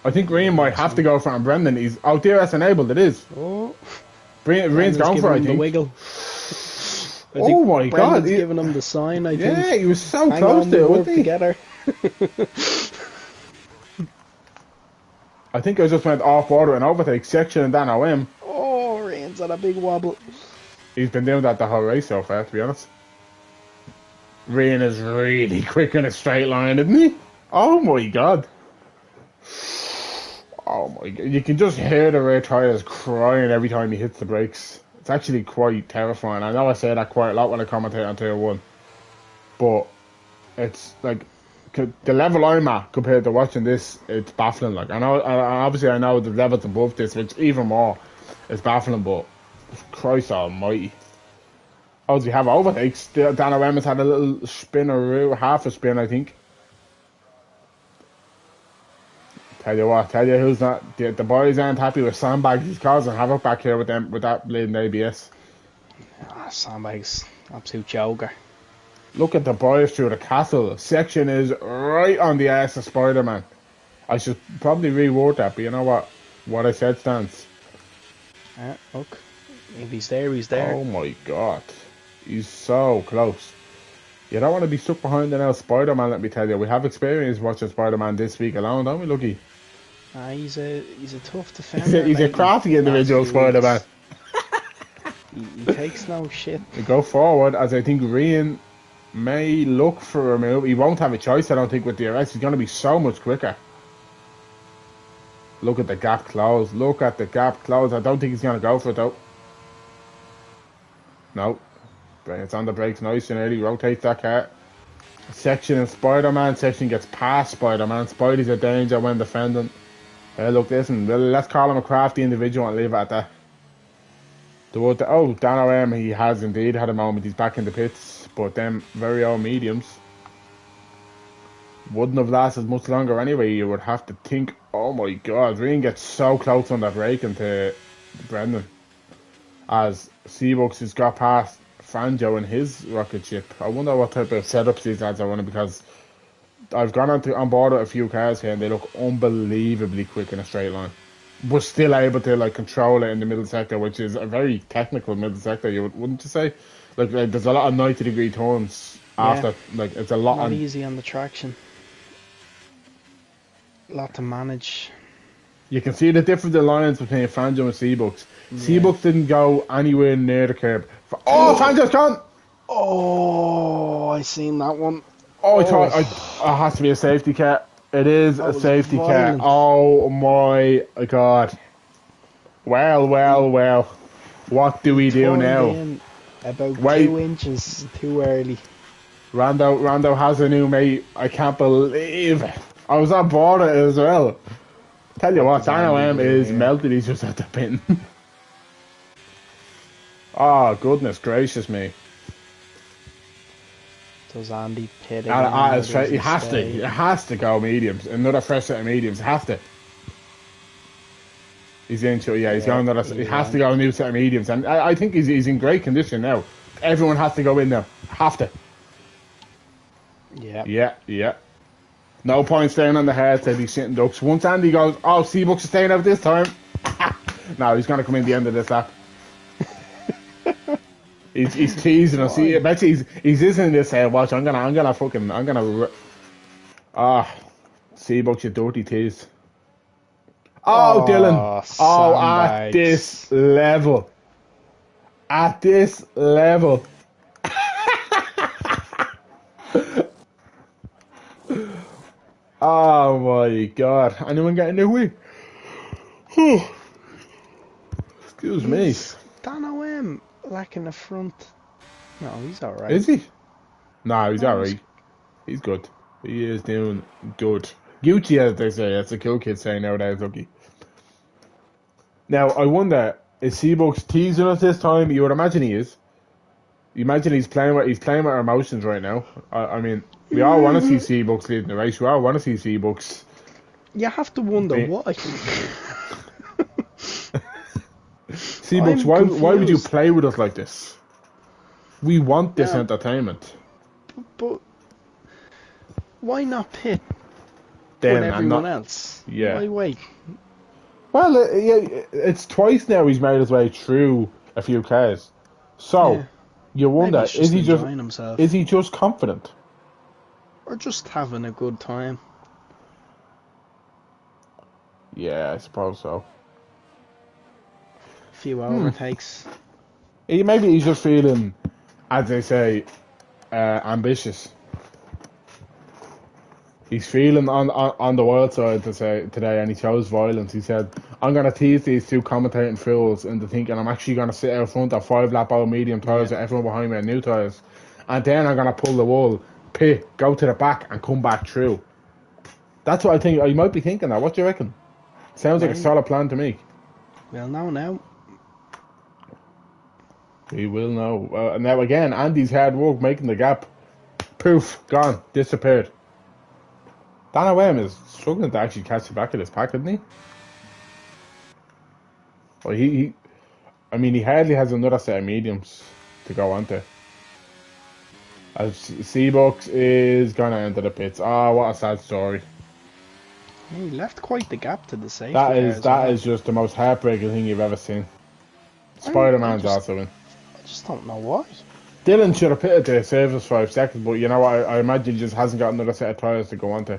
I think Reen might have to go for it, and Brendan. DRS enabled, it is. Oh, Reen's Brendan's going for giving it, I him the think. wiggle. I Oh think my Brendan's god. giving him the sign, I think. Yeah, he was so Hang close on, to we it, work wasn't he? together. I think I just went off border and overtake section and then OM. Oh, Rain's on a big wobble. He's been doing that the whole race so far, to be honest. Reen is really quick in a straight line, isn't he? Oh my god. Oh my god. You can just hear the rear tyres crying every time he hits the brakes. It's actually quite terrifying. I know I say that quite a lot when I commentate on Tier 1. But it's like the level I'm at compared to watching this, it's baffling. Like I know, obviously I know the levels above this, which even more is baffling. But Christ Almighty, oh, does he have overtakes? Dan O'Em has had a little spin or half a spin, I think. Tell you who's not. The boys aren't happy with Sandbags. He's causing havoc back here with them with that bleeding ABS. Sandbags, absolute joker. Look at the boys through the castle. Section is right on the ass of Spider-Man. I should probably reword that, but you know what I said stands. Look, if he's there, he's there. Oh my god. He's so close. You don't want to be stuck behind the now Spider-Man, let me tell you. We have experience watching Spider-Man this week alone, don't we, Lucky? He's a tough defender. He's a crafty individual, Spider-Man. He takes no shit. We go forward, as I think Ryan may look for a move. He won't have a choice, I don't think, with the arrest. He's going to be so much quicker. Look at the gap close. Look at the gap close. I don't think he's going to go for it, though. No. It's on the brakes nice and early. Rotates that car. Section and Spider-Man. Section gets past Spider-Man. Spidey's a danger when defending. Look, listen. Let's call him a crafty individual and leave it at that. Dan O.M. he has indeed had a moment. He's back in the pits. But them very old mediums wouldn't have lasted much longer anyway. You would have to think, oh my god, Reen gets so close on that break into Brendan. As Seabucks has got past Franjo and his rocket ship. I wonder what type of setups these lads are running, because I've gone on board with a few cars here and they look unbelievably quick in a straight line. But still able to like control it in the middle sector, which is a very technical middle sector, wouldn't you say? Like there's a lot of 90-degree turns after, like it's a lot. Not easy on the traction. A lot to manage. You can see the different lines between Franjo and Seabucks. Yeah. Seabucks didn't go anywhere near the curb. Franjo's gone! Oh, I seen that one. I thought it has to be a safety car. It is a safety car. Oh my god. Well. What do we do now? About 2 inches too early. Rando has a new mate. I can't believe it. I was on board it as well. Tell you what, Dan O.M. is melted. He's just at the pin. Oh, goodness gracious me. Does Andy pit it? He has to go mediums. Another fresh set of mediums. It has to. He's into it, yeah. He's going another. He has to go a new set of mediums, and I think he's in great condition now. Everyone has to go in there. Have to. Yeah. No point staying on the head, said he's sitting ducks. Once Andy goes, Seabucks is staying out this time. No, he's going to come in the end of this lap. He's teasing us. I bet he's listening to this. Watch, I'm gonna Seabucks, you dirty tease. Dylan. At this level. Oh my god. Anyone getting their win? Excuse me. Dan O.M. lacking the front. No, he's alright. Is he? Nah, he's No, alright. He's good. He is doing good. Gucci, as they say. That's a cool kid saying nowadays, Lucky. Now, I wonder, is Seabuck's teasing us this time? You would imagine he is. You imagine he's playing with our emotions right now. I mean, we all want to see Seabucks leading the race. We all want to see Seabucks. you have to wonder Be- why. Seabucks, I'm why would you confused. play with us like this? We want this Yeah, entertainment. but why not pit with Then I'm everyone not. else? Yeah. Why wait? Well, yeah, it's twice now he's made his way through a few cars. So Yeah, you maybe wonder, he's just enjoying himself. is he just confident? Or just having a good time. Yeah, I suppose so. A few overtakes. Maybe he's just feeling, as they say, ambitious. He's feeling on the wild side today, and he chose violence. He said, "I'm gonna tease these two commentating fools into thinking I'm actually gonna sit out front of 5 lap old medium tires with everyone behind me on new tires, and then I'm gonna pull the wool, pit, go to the back, and come back through." That's what I think. I might be thinking that. What do you reckon? Sounds like a Well, solid plan to me. well, now. We will know. Now again, Andy's hard work making the gap. Poof, gone, disappeared. Dan Awem is struggling to actually catch the back of this pack, isn't he? Well, I mean, he hardly has another set of mediums to go onto. As Seabucks is gonna enter the pits. Ah, what a sad story. He left quite the gap to the safety That car is as well. just the most heartbreaking thing you've ever seen. I Spider-Man's also in. just don't know why. Dylan should have pitted to save us 5 seconds, but you know what? I imagine he just hasn't got another set of tyres to go onto.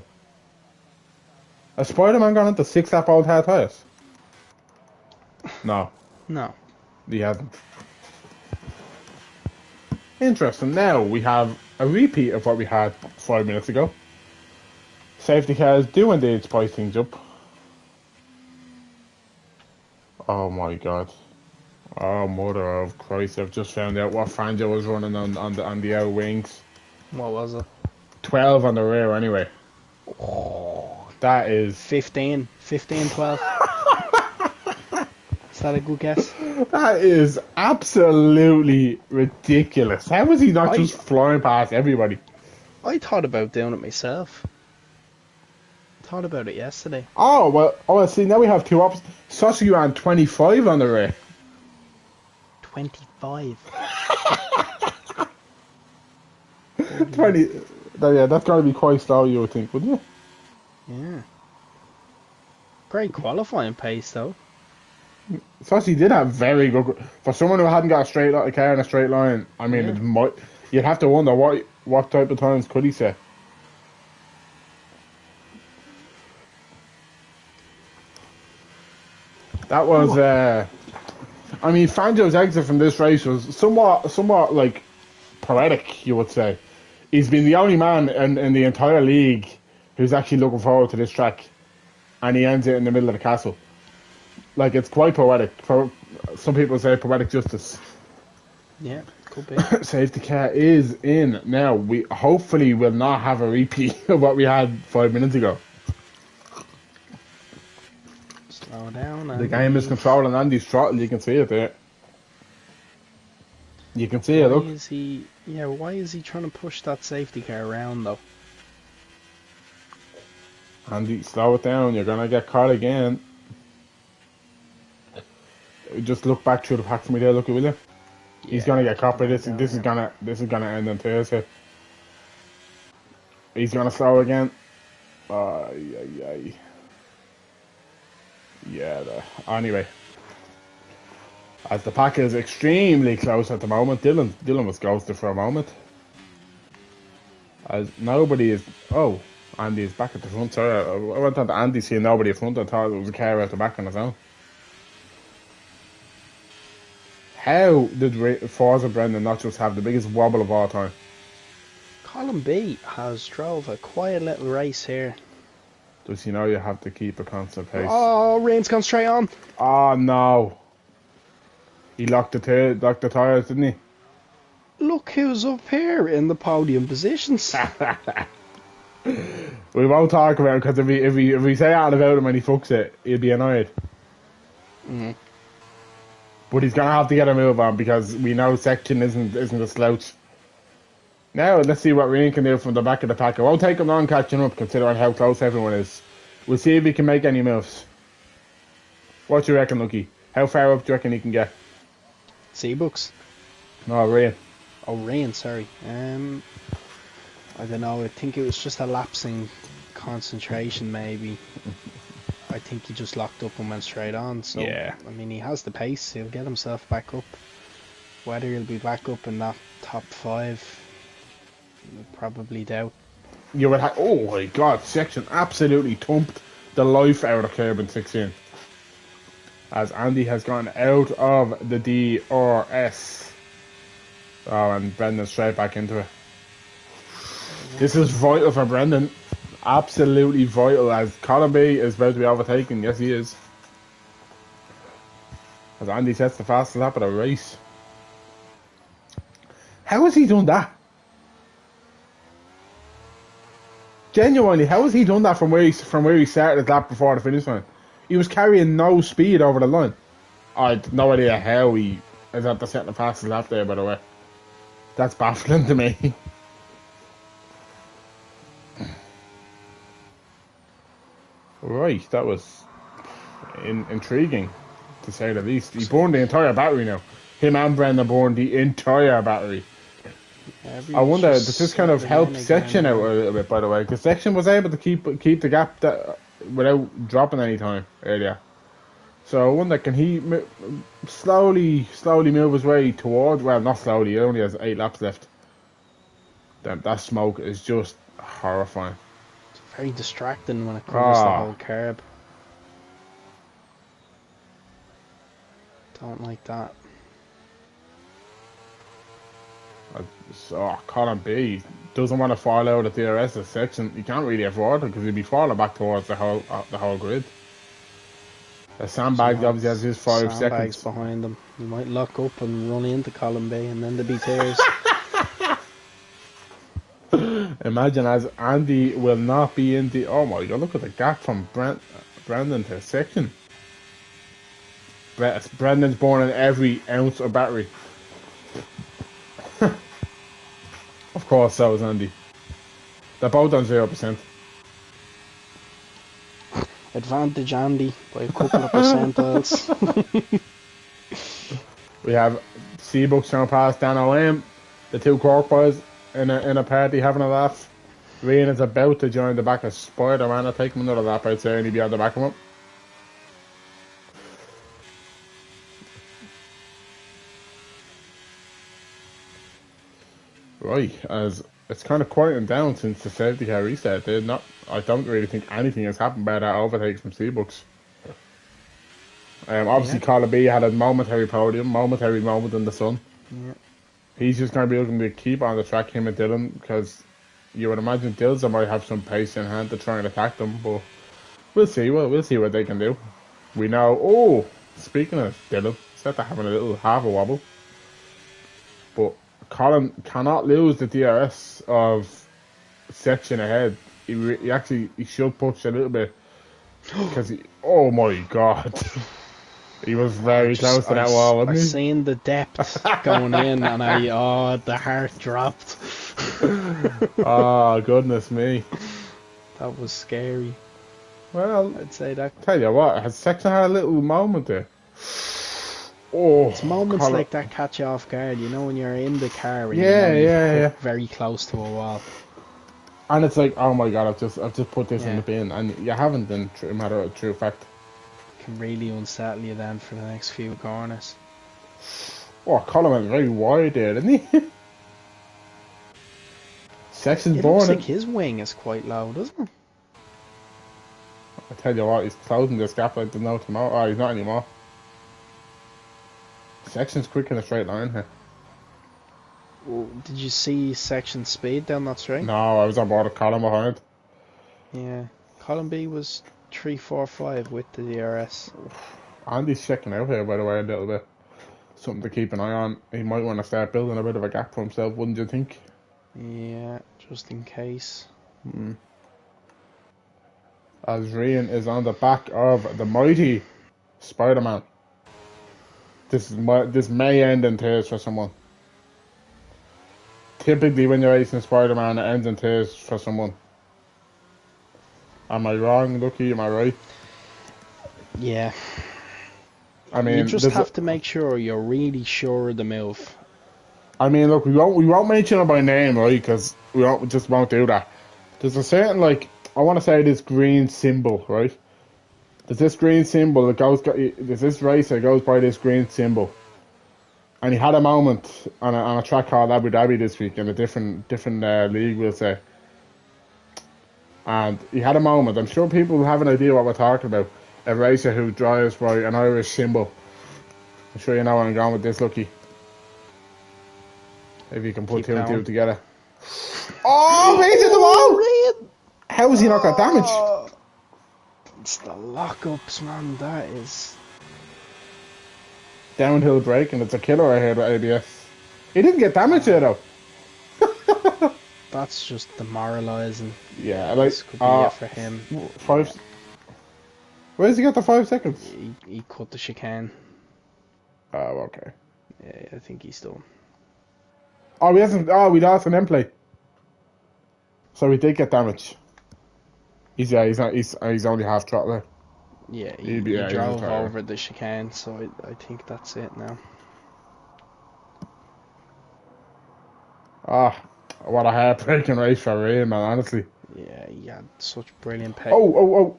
Has Spider-Man gone into 6 lap old hard tyres? No, No. he hasn't. Interesting. Now we have a repeat of what we had 5 minutes ago. Safety cars do indeed spice things up. Oh my god. Oh mother of Christ, I've just found out what Fangio was running on the outer wings. What was it? 12 on the rear anyway. That is 15, 12. Is that a good guess? that is absolutely ridiculous. How is he not I- just flying past everybody? I thought about doing it myself. Thought about it yesterday. Oh, see, now we have two options. Sashi ran 25 on the rear. 25. 20. Yeah, that's got to be quite slow, you would think, wouldn't you? Yeah. Great qualifying pace though. Sashi did have very good. For someone who hadn't got a car in a straight line, I mean, Yeah. you'd have to wonder what type of times could he set. That was, I mean, Fangio's exit from this race was somewhat like poetic, you would say. He's been the only man in the entire league who's actually looking forward to this track, and he ends it in the middle of the castle. Like, it's quite poetic. Some people say poetic justice. Yeah, could be. Safety car is in now. We hopefully will not have a repeat of what we had 5 minutes ago. Slow down. The game is controlling Andy's throttle. You can see it there. You can see it. Look. Why is he trying to push that safety car around though? Andy, slow it down. You're gonna get caught again. Just look back through the pack for me there, look, will you? He's gonna get caught by this. This is gonna end on Thursday. He's gonna slow again. Yeah. Anyway, as the pack is extremely close at the moment, Dylan was ghosted for a moment. As nobody is. Oh, Andy is back at the front. Sorry, I went on to Andy seeing nobody at front. I thought it was a car out the back on his own. How did Forza Brendan not just have the biggest wobble of all time? Colin B has drove a quiet little race here. Does he know you have to keep a constant pace? Oh, rain's gone straight on. Oh no! He locked the tires, didn't he? Look who's up here in the podium positions. We won't talk about it because if we say anything about him and he fucks it, he'll be annoyed. Mm. But he's gonna have to get a move on because we know Section isn't a slouch. Now let's see what Ryan can do from the back of the pack. It won't take him long catching up considering how close everyone is. We'll see if he can make any moves. What do you reckon, Lucky? How far up do you reckon he can get? Seabooks. No, Ryan. Oh, rain, sorry. I don't know. I think it was just a lapsing concentration, maybe. I think he just locked up and went straight on. So, Yeah. I mean, he has the pace. He'll get himself back up. Whether he'll be back up in that top 5, I probably doubt. You would have. Oh my God! Section absolutely thumped the life out of Kerbin 16. As Andy has gone out of the DRS. Oh, and Brendan's straight back into it. This is vital for Brendan. Absolutely vital, as Colin B is about to be overtaken. Yes, he is. As Andy sets the fastest lap of the race. How has he done that? Genuinely, how has he done that from where he started his lap before the finish line? He was carrying no speed over the line. I had no idea how he is at the set the fastest lap there, by the way. That's baffling to me. Right, that was intriguing, to say the least. He burned the entire battery now. Him and Brendan burned the entire battery. I wonder, does this kind of help Section out a little bit, by the way? Because Section was able to keep the gap without dropping any time earlier. So I wonder, can he slowly move his way towards... Well, not slowly, he only has 8 laps left. Damn, that smoke is just horrifying. It's very distracting when it covers the whole curb. Don't like that. Colin B doesn't want to fall out of the DRS section. He can't really afford it because he'd be falling back towards the whole grid. The sandbag obviously has his 5 seconds behind him. He might lock up and run into Colin B and then there'll be tears. Imagine, as Andy will not be in the... Oh my God, look at the gap from Brendan to Section. Brendan's burning every ounce of battery. Of course, so is Andy. They're both on 0%. Advantage Andy by a couple of percentiles. We have Seabooks trying to pass Dan O'Lame. The 2 Cork boys in a party having a laugh. Ryan is about to join the back of Spider-Man. I'll take him another lap outside and he'll be on the back of him. Right, as it's kind of quieting down since the safety car reset. I don't really think anything has happened by that overtake from Seabooks. Obviously, Colin B had a momentary moment in the sun. Yeah. He's just going to be looking to keep on the track, him and Dylan, because you would imagine Dilson might have some pace in hand to try and attack them, but we'll see. We'll see what they can do. We know. Oh, speaking of Dylan, set to having a little half a wobble, but Colin cannot lose the DRS of Section ahead. He should push a little bit because oh my God. He was very close to that wall, wasn't he? I seen the depth going in and the heart dropped. Oh, goodness me. That was scary. Well, I'd say that. Tell you what, has Section had a little moment there? Oh, it's moments like that catch you off guard, you know, when you're in the car and you're very close to a wall. And it's like, oh my God, I've just put this in the bin, and you haven't, in matter of true fact. Can really unsettle you then for the next few corners. Oh, Colin went very wide there, didn't he? Section's born. Looks like his wing is quite low, doesn't it? I tell you what, he's closing this gap like the no tomorrow. Oh, he's not anymore. Section's quick in a straight line here. Did you see Section speed down that straight? No, I was on board with Colin behind. Yeah, Colin B was 345 with the DRS. Andy's checking out here, by the way, a little bit. something to keep an eye on. He might want to start building a bit of a gap for himself, wouldn't you think? Yeah, just in case. As Rian is on the back of the mighty Spider-Man. This may end in tears for someone. Typically, when you're racing Spider-Man, it ends in tears for someone. Am I wrong, Lucky? Am I right? Yeah. I mean, you just have to make sure you're really sure of the move. I mean, look, we won't mention it by name, right? Because we just won't do that. There's a certain, like, I want to say this green symbol, right? There's this green symbol that goes. There's this racer goes by this green symbol, and he had a moment on a track called Abu Dhabi this week in a different league, we'll say. And he had a moment. I'm sure people have an idea what we're talking about. A racer who drives by an Irish symbol. I'm sure you know where I'm going with this, Lucky. If you can put two and two together. Oh, he's in the wall! How has he not got damage? It's the lockups, man. That is Downhill brake, and it's a killer I heard with ABS. He didn't get damage there though. That's just demoralising. Yeah, like this could be it for him. Five. Yeah. Where's he got the 5 seconds? He cut the chicane. Oh, okay. Yeah, I think he's done. Oh, we hasn't. Oh, we lost an end play. So he did get damage. He's only half throttle. Yeah, he drove over the chicane, so I think that's it now. Ah, what a heartbreaking race for Ray, man, honestly. Yeah, he had such brilliant pace. Oh.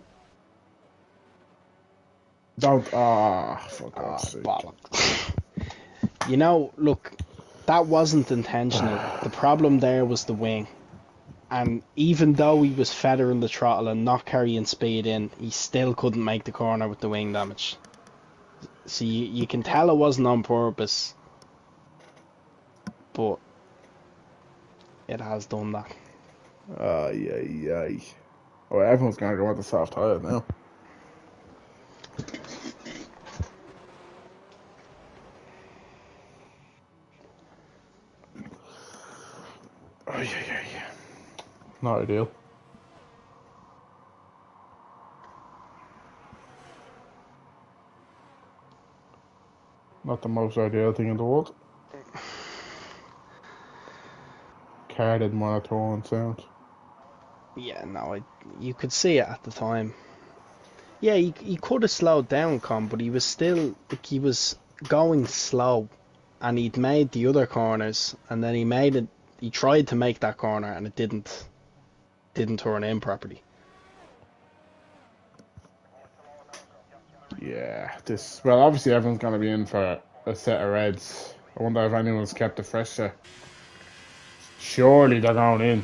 Don't, for God's sake. Bollocks. You know, look, that wasn't intentional. The problem there was the wing. And even though he was feathering the throttle and not carrying speed in, he still couldn't make the corner with the wing damage. So you can tell it wasn't on purpose. But it has done that. Yeah. Oh, everyone's going to go with the soft tires now. Oh, yeah. Not ideal. Not the most ideal thing in the world. Carded monotone sound. Yeah, no, you could see it at the time. Yeah, he could have slowed down, but he was still, like, he was going slow. And he'd made the other corners, and then he tried to make that corner, and it didn't turn in properly. Yeah, well, obviously everyone's going to be in for a set of reds. I wonder if anyone's kept a fresh set. Surely they're going in.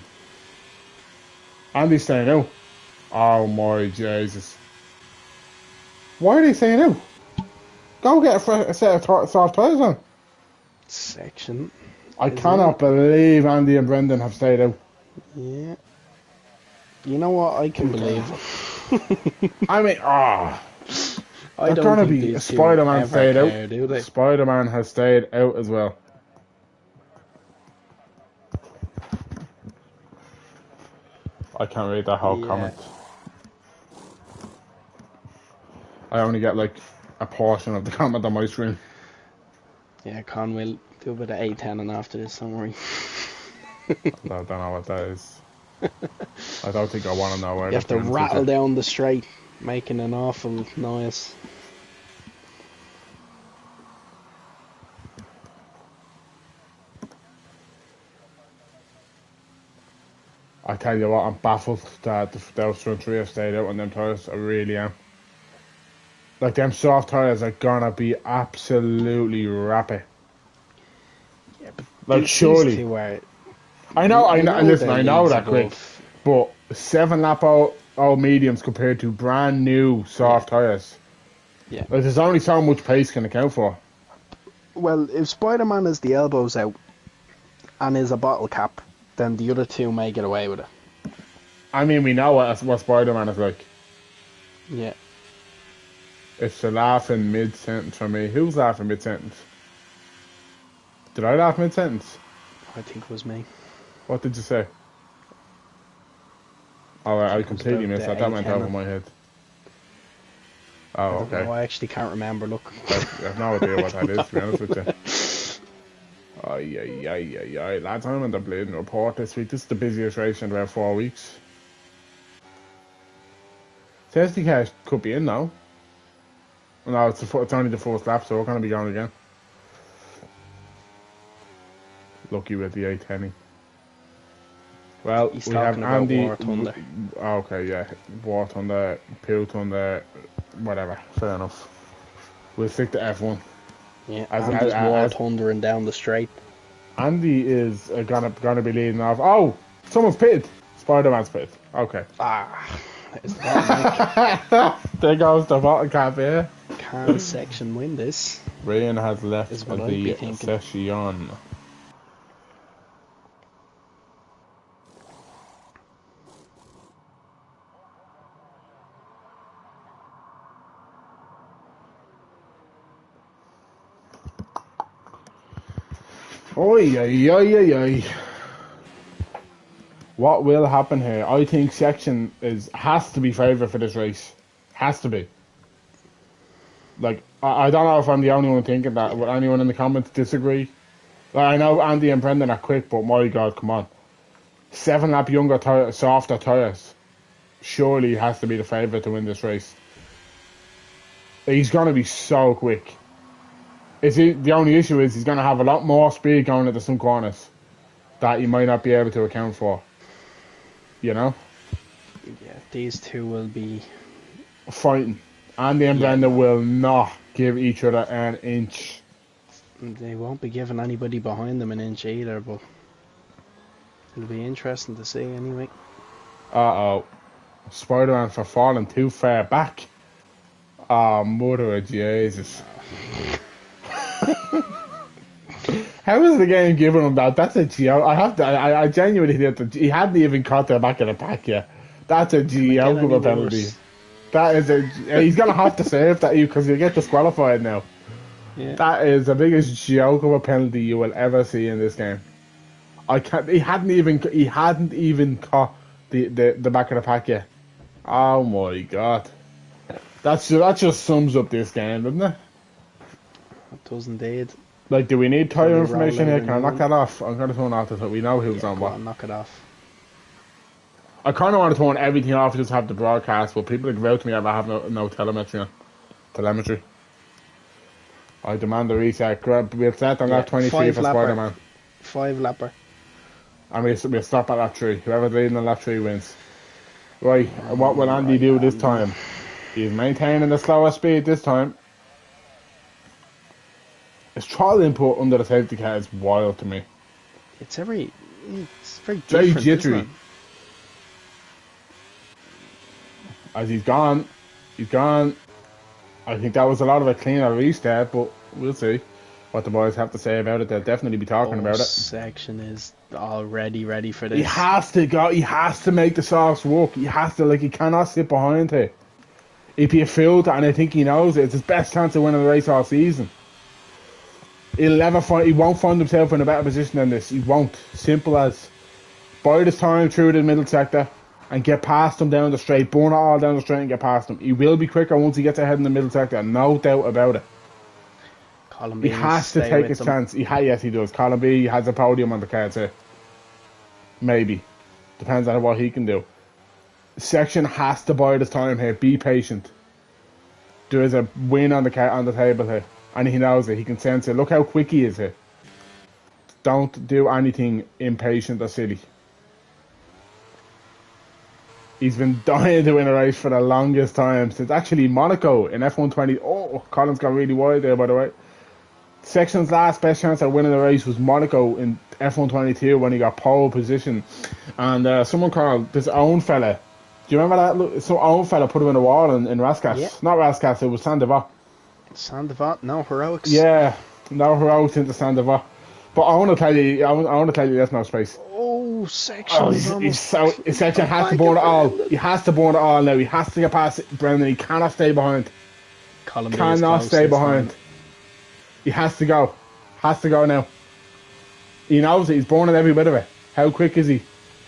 Andy's staying out. Oh my Jesus. Why are they staying out? Go get a set of soft tires on. Section. I cannot believe Andy and Brendan have stayed out. Yeah. You know what? I can believe it. I mean, they're going to be Spider-Man stayed out. Spider-Man has stayed out as well. I can't read that whole comment. I only get like a portion of the comment on my screen. Yeah, Con will do a bit of A10 after this, don't worry. I don't know what that is. I don't think I want to know where you have to rattle down the straight, making an awful noise. I tell you what, I'm baffled that those front three have stayed out on them tires. I really am. Like, them soft tires are gonna be absolutely rapid. Yeah, but like, surely. I know, listen, I know that, quick. But 7-lap old mediums compared to brand new soft tires. Yeah. Like, there's only so much pace can account for. Well, if Spider-Man has the elbows out and is a bottle cap, then the other two may get away with it. I mean, we know what Spider-Man is like. Yeah. It's a laughing mid-sentence for me. Who's laughing mid-sentence? Did I laugh mid-sentence? I think it was me. What did you say? Oh, I I think it was completely about missed the that. That went over A10. my head. I Oh, don't know. okay. I actually can't remember. Look. I have no idea what that is, to be honest with you. Ay, ay, ay, ay, ay. Lads, I'm in the bleeding report this week. This is the busiest race in about 4 weeks. Safety car could be in now. No, it's only the first lap, so we're going to be going again. Lucky with the A10. Well, He's we have talking about Andy. War Thunder. Okay, yeah. War Thunder, Poo Thunder, whatever. Fair enough. We'll stick to F1. Yeah, Andy's War Thundering down the straight. Andy is gonna be leading off. Oh, someone's pitted. Spider-Man's pitted. Okay. Ah, there's the bottom. There goes the bottom cap here. Can section win this? Ryan has left Is what I'd be the thinking. session. Oi, oi, oi, oi, oi. What will happen here? I think section has to be favourite for this race. Has to be. Like, I don't know if I'm the only one thinking that. Would anyone in the comments disagree? Like, I know Andy and Brendan are quick, but my God, come on. 7 lap younger tyres, softer tyres. Surely he has to be the favourite to win this race. He's going to be so quick. The only issue is he's going to have a lot more speed going into some corners that he might not be able to account for. You know? Yeah, these two will be fighting. Andy and Brendan will not give each other an inch. They won't be giving anybody behind them an inch either, but it'll be interesting to see anyway. Uh-oh. Spider-Man for falling too far back. Oh, mother of Jesus. How is the game giving him that? That's a GO. I genuinely think that he hadn't even caught the back of the pack yet. That's a GO of a penalty. That is he's going to have to save that because you'll get disqualified now. Yeah. That is the biggest joke of a penalty you will ever see in this game. He hadn't even caught the back of the pack yet. Oh my God. That just sums up this game, doesn't it? It does indeed. Like, do we need tyre information here? Can I knock that off? I'm going to turn off so we know who's on what. Knock it off. I kind of want to turn everything off and just have the broadcast, but people give out to me if I have no telemetry on. Telemetry. I demand a reset. We'll set on lap 23 for Spider-Man. 5 lapper. And we'll stop at lap 3. Whoever's leading on lap 3 wins. Right, what will Andy do this time? He's maintaining the slower speed this time. His throttle input under the safety car is wild to me. It's very different, very jittery. isn't it? As he's gone. I think that was a lot of a cleaner restart, but we'll see what the boys have to say about it. They'll definitely be talking about it. Section is already ready for this. He has to go. He has to make the softs work. He has to, he cannot sit behind it. He'd be a fool, and I think he knows it. It's his best chance of winning the race all season. He won't find himself in a better position than this. He won't. Simple as. Bide his time through the middle sector and get past him down the straight. Burn it all down the straight and get past him. He will be quicker once he gets ahead in the middle sector. No doubt about it. He has to take his chance. Yes, he does. Colin B has a podium on the cards here. Maybe. Depends on what he can do. Section has to bide his time here. Be patient. There is a win on the table here. And he knows it. He can sense it. Look how quick he is here. Don't do anything impatient or silly. He's been dying to win a race for the longest time. Since actually Monaco in F120. Oh, Colin's got really wide there, by the way. Section's last best chance at winning the race was Monaco in F122 when he got pole position. And someone called this own fella. Do you remember that? Some own fella put him in a wall in Raskas. Yeah. Not Raskas, it was Sandoval. Sandoval, no heroics. Yeah, no heroics into Sandoval. But I want to tell you, there's no space. Oh, Section. Section has to burn it all. He has to burn it all now. He has to get past Brendan. He cannot stay behind. Colin cannot stay behind. He has to go. Has to go now. He knows it. He's born at every bit of it. How quick is he?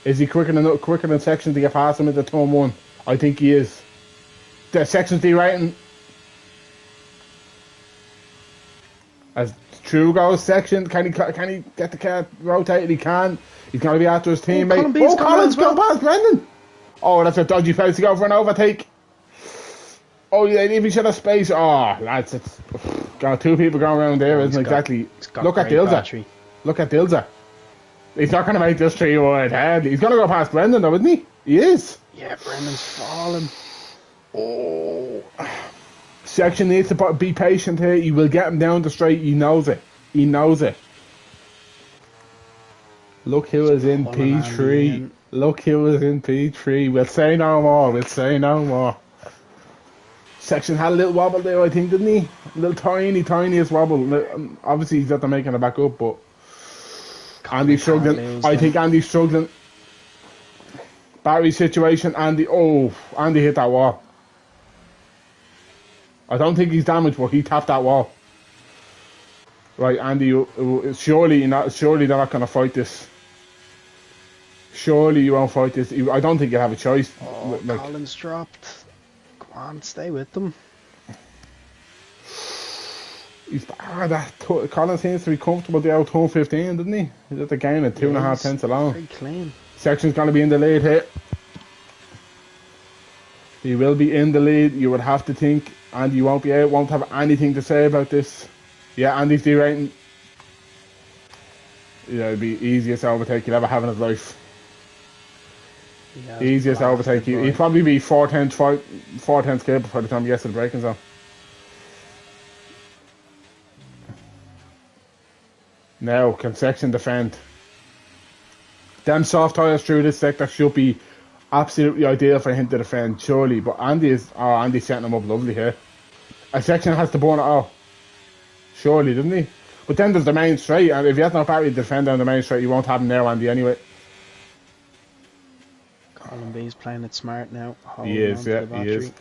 Is he quicker than Section to get past him into turn 1? I think he is. The Section's derating. As True goes, Section, can he get the car rotated? He can. He's going to be after his teammate. Colin's gone past Brendan. Oh, that's a dodgy place to go for an overtake. Oh, yeah, even should have space. Oh, lads, it's got 2 people going around there, isn't exactly. Look at Dilza. Look at Dilza. He's not going to make this 3 wide head. He's going to go past Brendan, though, isn't he? He is. Yeah, Brendan's falling. Oh. Section needs to be patient here. He will get him down the straight. He knows it. He knows it. Look who is in P3. Look who is in P3. We'll say no more. We'll say no more. Section had a little wobble there, I think, didn't he? A little tiniest wobble. Obviously, he's after making it back up, but Andy's struggling. I think Andy's struggling. Battery situation. Andy hit that wall. I don't think he's damaged, but he tapped that wall. Right, Andy, surely they're not going to fight this. Surely you won't fight this. I don't think you have a choice. Oh, Colin's dropped. Come on, stay with them. Colin seems to be comfortable there out 215, didn't he? He's at the game at 2.5 tenths alone. Very clean. Section's going to be in the lead here. He will be in the lead. You would have to think, and you won't have anything to say about this. Yeah, Andy's derating. Yeah, it'd be easiest overtake he'll ever have in his life. Easiest overtake. He'd probably be 4 tenths clear by the time he gets to the braking zone. Now, can Section defend? Them soft tyres through this sector should be absolutely ideal for him to defend, surely. But Andy's setting him up lovely here. A Section has to burn it out. Surely, didn't he? But then there's the main straight, and if he has no battery to defend down the main straight, you won't have him there, Andy, anyway. Colin B's playing it smart now. He is, yeah, he is.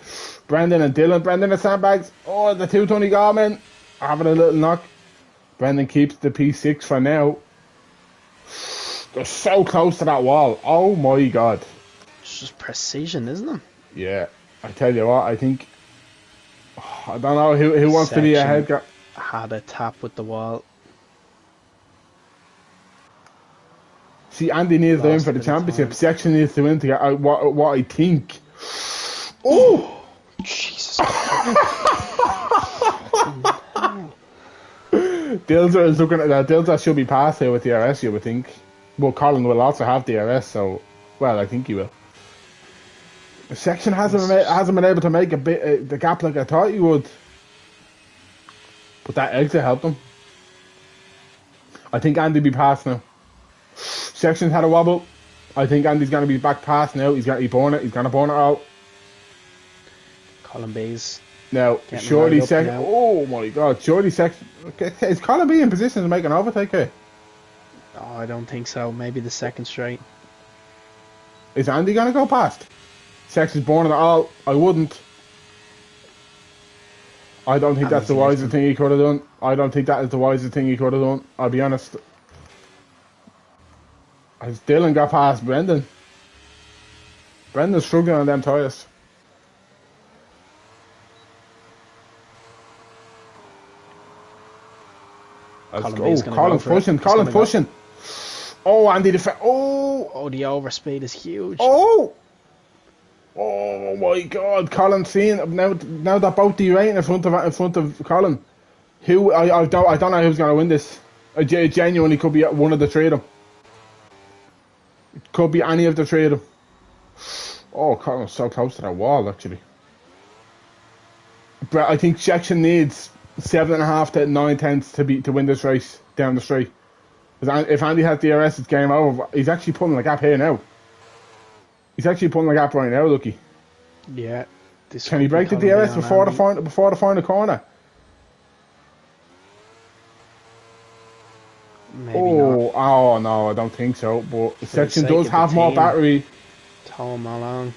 Brendan and Dylan. Brendan at sandbags. Oh, the 220 Garmin having a little knock. Brendan keeps the P6 for now. They're so close to that wall. Oh my god. It's just precision, isn't it? Yeah. I tell you what, I think... I don't know who wants to be ahead. Had a tap with the wall. See, Andy needs to win for the championship. Section needs to win to get what I think. Oh! Jesus. Dilza is looking at that. Dilza should be past here with the DRS, you would think. Well, Colin will also have DRS, so... Well, I think he will. The Section hasn't been able to make the gap like I thought he would. But that exit helped him. I think Andy be past now. Section's had a wobble. I think Andy's going to be back past now. He's going to burn it. He's going to burn it out. Colin B's. Now, surely Section... Oh my god. Surely Section... Is Colin B in position to make an overtake here? Oh, I don't think so. Maybe the second straight. Is Andy going to go past? Section's burning it all. I wouldn't. I don't think that's the wisest thing he could have done. I don't think that is the wisest thing he could have done. I'll be honest. Has Dylan got past Brendan? Brendan's struggling on them tyres. Colin's pushing. Colin's pushing. Oh, Andy the Oh, the overspeed is huge. Oh my God! Colin seeing now that both derating in front of Colin. I don't know who's going to win this. It genuinely could be one of the three of them. It could be any of the three of them. Oh, Colin's so close to that wall actually. But I think Section needs 7.5 to 9 tenths to win this race down the straight. If Andy has DRS, it's game over. He's actually pulling the gap here now. He's actually pulling the gap right now, Lucky. Yeah. Can he break the DRS before the final corner? Maybe not. Oh no, I don't think so. But Section does have more battery. Tow him along.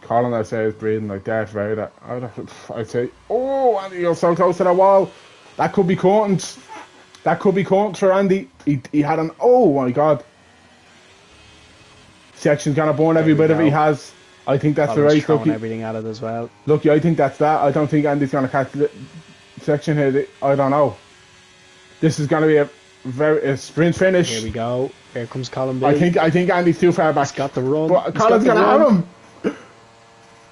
Colin, I say, is breathing like Darth Vader. I'd say, Andy, you're so close to that wall. That could be curtains. That could be caught for Andy. He had an, oh my god. Section's gonna burn There every we bit of it he go. has. I think that's the Colin's race, throwing Lucky. everything at it as well. Lucky, I think that's that. I don't think Andy's gonna catch the Section here. I don't know. This is gonna be a sprint Here finish. we go. Here comes Colin B. I think Andy's too far back. He's got the run. But He's Colin's got the gonna run. have him.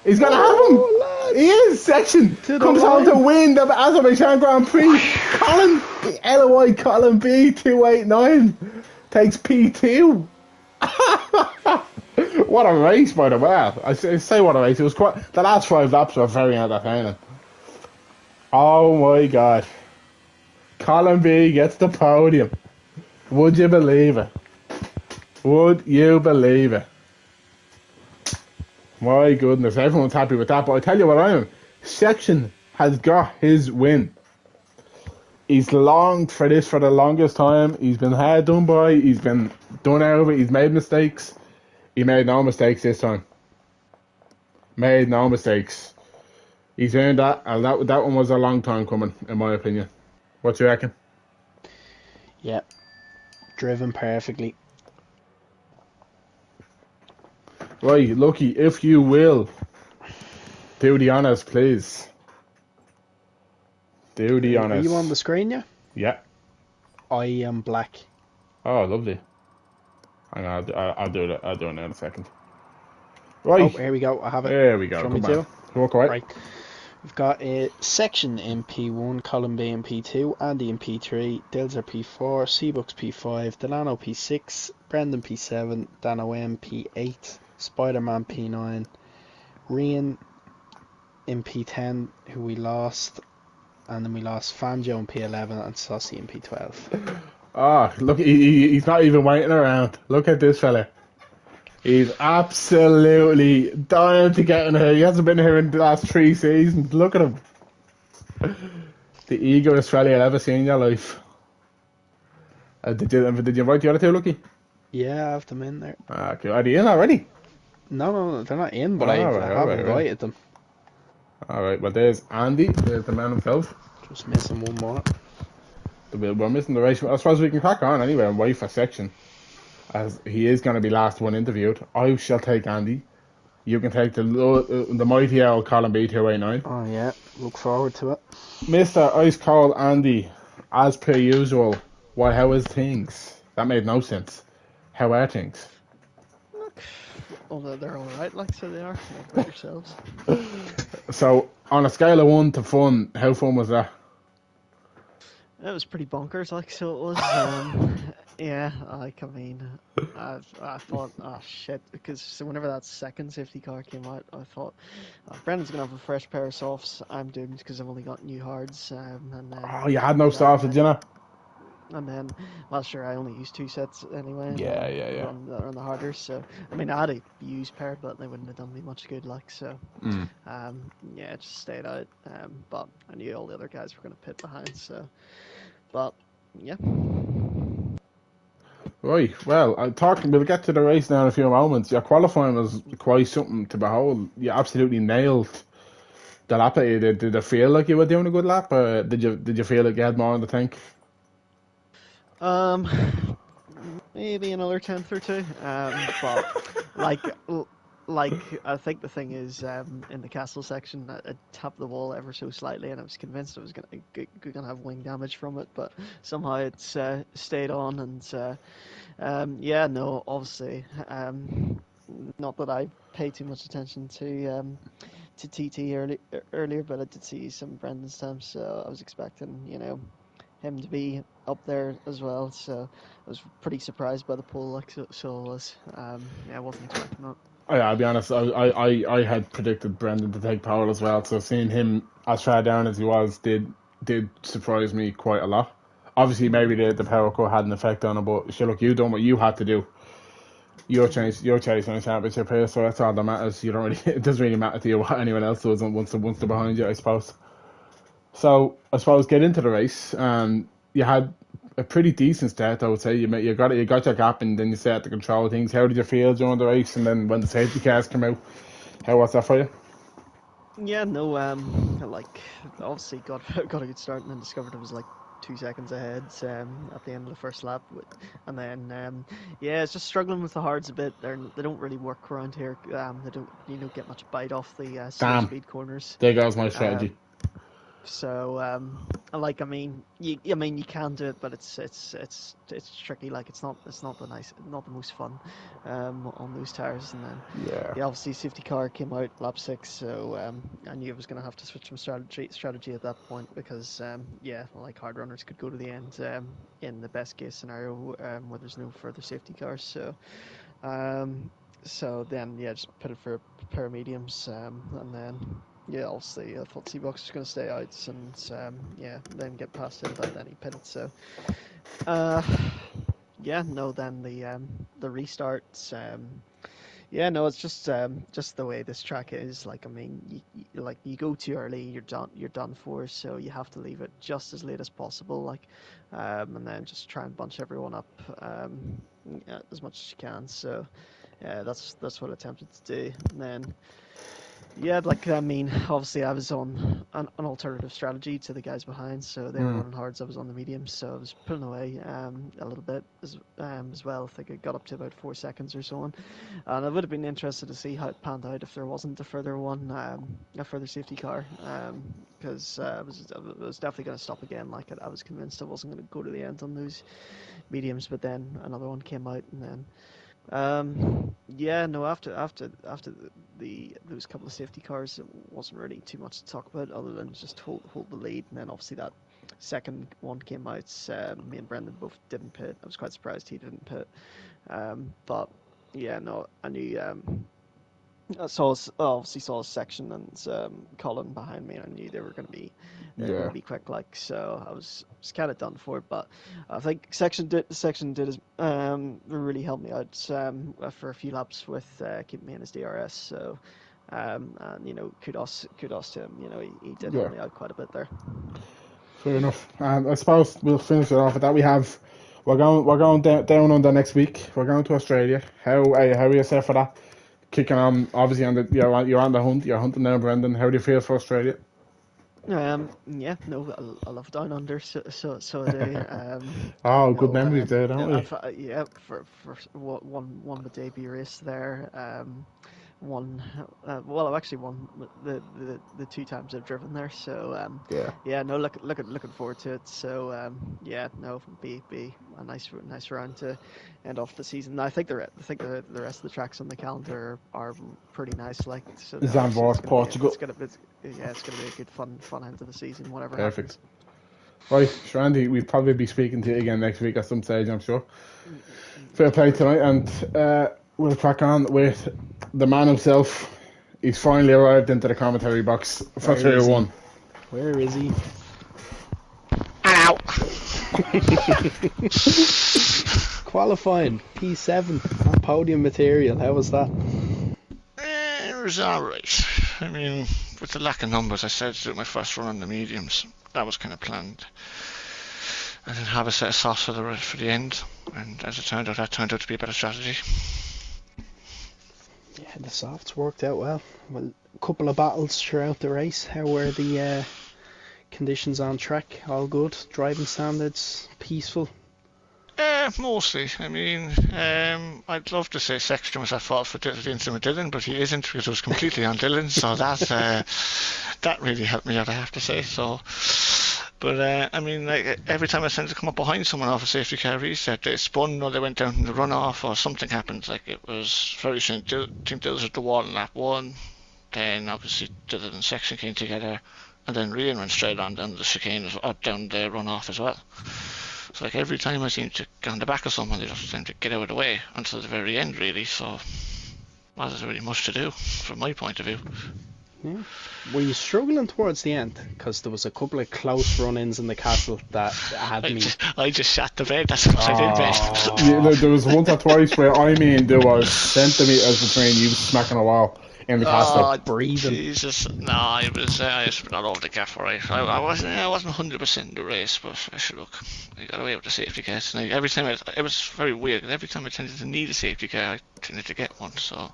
He's gonna have him. Oh, He is. Section To the comes home line. to win the Azerbaijan Grand Prix. Colin LOI Colin B 289 takes P2. What a race, by the way. I say what a race. It was quite. The last 5 laps were very entertaining. Oh my god. Colin B gets the podium. Would you believe it? Would you believe it? My goodness, everyone's happy with that. But I tell you what I am. Section has got his win. He's longed for this for the longest time. He's been hard done by. He's been done out of it. He's made mistakes. He made no mistakes this time. Made no mistakes. He's earned that. And that one was a long time coming, in my opinion. What do you reckon? Yeah. Driven perfectly. Right, Lucky, if you will, do the honours, please. Do the honours. Are you on the screen, yeah? Yeah. I am black. Oh, lovely. Hang on, I'll do that. I'll do it in a second. Right. Oh, here we go. I have it. There we go. Do you want Come me on. to? Walk away. Right. We've got a Section in P1, Colin B in P2, Andy in P3, Dilzer P4, Seabucks P5, Delano P6, Brendan P7, Dan OM P8, Spider-Man P9, Rian in P10, who we lost, and then we lost Fanjo in P11 and Saucy in P12. Oh, look, he's not even waiting around. Look at this fella. He's absolutely dying to get in here. He hasn't been here in the last 3 seasons. Look at him. The eager Australia I've ever seen in your life. Did you invite the other two, Lucky? Yeah, I have them in there. Okay, are they in already? No, they're not in, but Oh, I alright, have alright, invited them. Alright, well there's Andy. There's the man himself. Just missing one more. We're missing the race. I suppose we can crack on anyway and wait for Section. As he is going to be last one interviewed. I shall take Andy. You can take the mighty old Colin B 289. Oh yeah, look forward to it. Mr. Ice Cold Andy, as per usual. Why, how is things? That made no sense. How are things? Although they're alright, like so they are. What about yourselves? So, on a scale of 1 to fun, how fun was that? It was pretty bonkers, like so it was. Yeah, like I mean, I thought, oh shit, because whenever that second safety car came out, I thought, Brendan's gonna have a fresh pair of softs. I'm doomed because I've only got new hards, and then. Oh, you had no softs, did you know? And then, well, sure, I only used 2 sets anyway. Yeah. On the harder, so I mean, I had a used pair, but they wouldn't have done me much good, like so. Yeah, it just stayed out. But I knew all the other guys were gonna pit behind, so. But yeah. Right, well, we'll get to the race now in a few moments. Your qualifying was quite something to behold. You absolutely nailed the lap. Did it feel like you were doing a good lap, or did you feel like you had more in the tank? Maybe another 10th or 2. But like I think the thing is, in the castle section, I tapped the wall ever so slightly, and I was convinced I was gonna have wing damage from it, but somehow it's stayed on, and yeah, no, obviously, not that I pay too much attention to TT earlier, but I did see some Brendan's time, so I was expecting, him to be up there as well, so I was pretty surprised by the poll, like so I was. Yeah, I wasn't expecting that. Yeah, I'll be honest. I had predicted Brendan to take pole as well. So seeing him as far down as he was did surprise me quite a lot. Obviously, maybe the power cut had an effect on him, but sure, look, you done what you had to do. You're chasing a championship here, so that's all that matters. You don't really, it doesn't really matter to you what anyone else does once they're behind you, I suppose. So I suppose get into the race, and you had a pretty decent start, I would say. You got your gap, and then you set to control things. How did you feel during the race, and then when the safety cars came out, how was that for you? Yeah, no, like obviously got a good start, and then discovered it was like 2 seconds ahead at the end of the first lap, and then yeah, it's just struggling with the hards a bit. They don't really work around here. They don't get much bite off the slow Damn. speed corners. There goes my Um, strategy. so like I mean you can do it, but it's tricky. Like it's not not the most fun on those tires. And then Yeah. yeah, obviously safety car came out lap 6, so I knew I was going to have to switch some strategy at that point because yeah, like hard runners could go to the end in the best case scenario where there's no further safety cars. Um, so then yeah, just pitted for a pair of mediums, and then yeah, obviously I thought Seabox was going to stay out, and yeah, then get past him, but then he pitted. So uh, yeah, no, then the restarts. Yeah, no, it's just the way this track is. Like, I mean, like you go too early, you're done for. So you have to leave it just as late as possible. Like, and then just try and bunch everyone up yeah, as much as you can. So yeah, that's what I attempted to do. And then yeah, like I mean, obviously I was on an alternative strategy to the guys behind, so they were Mm. running hards. I was on the mediums, so I was pulling away a little bit as well. I think I got up to about 4 seconds or so on, and I would have been interested to see how it panned out if there wasn't a further one, a further safety car, because I was definitely going to stop again. Like I was convinced I wasn't going to go to the end on those mediums, but then another one came out, and then yeah, no. After those couple of safety cars, it wasn't really too much to talk about other than just hold the lead, and then obviously that second one came out. Me and Brendan both didn't pit. I was quite surprised he didn't pit. But yeah, no, I knew. Obviously saw a section and Colin behind me, and I knew they were going Yeah. to be quick. Like so, I was kind of done for. But I think section did really helped me out for a few laps with keeping me in his DRS. So and you know kudos to him. You know he did Yeah. help me out quite a bit there. Fair enough. I suppose we'll finish it off with that. We're going down under next week. We're going to Australia. How are you set for that? Kicking on, obviously on the you're on the hunt. You're hunting now, Brendan. How do you feel for Australia? Yeah, no, I love Down Under, so I do. Oh, good No, memories there, don't we? yeah, for one the debut race there. One, well, I've actually won the 2 times I've driven there. So Yeah. yeah, no, looking forward to it. So yeah, no, be a nice round to end off the season. I think the rest of the tracks on the calendar are pretty nice. Like so, obviously Zandvoort, Portugal. it's gonna be a good fun end to the season, whatever Perfect. happens. Right, Randy, we'll probably be speaking to you again next week at some stage, I'm sure. Fair No play worries. tonight, and we'll crack on with the man himself. He's finally arrived into the commentary box for Where is he? 301. Where is he? Hello. Qualifying P7 on podium material. How was that? It was alright. I mean, with the lack of numbers, I started to do my first run on the mediums. That was kind of planned. I didn't have a set of softs for the end, and as it turned out, that turned out to be a better strategy. Yeah, the softs worked out well. Well, a couple of battles throughout the race. How were the conditions on track? All good? Driving standards? Peaceful? Mostly. I mean, I'd love to say Sexton was at fault for the incident with Dylan, but he isn't because it was completely on Dylan. So that really helped me out, I have to say. So, but I mean, like every time I tended to come up behind someone off a safety car reset, they spun or they went down in the runoff or something happened. Like it was very strange. I think Dylan was at the wall in lap 1. Then obviously Dylan and Sexton came together, and then Rian went straight on down the chicane, up down the runoff as well. So like every time I seemed to get on the back of someone, they just seemed to get out of the way until the very end, really. So wasn't really much to do from my point of view. Yeah. Were you struggling towards the end? Because there was a couple of close run-ins in the castle that had me. I just shat the bed. That's what I did best. Yeah, there was once or twice where there was centimetres between you smacking a wall in the castle. Breathing. Jesus, no, I was all over the gap, right. I wasn't 100% in the race, but I should look. I got away with the safety car. And every time it was very weird. Every time I tended to need a safety car, I tended to get one. So.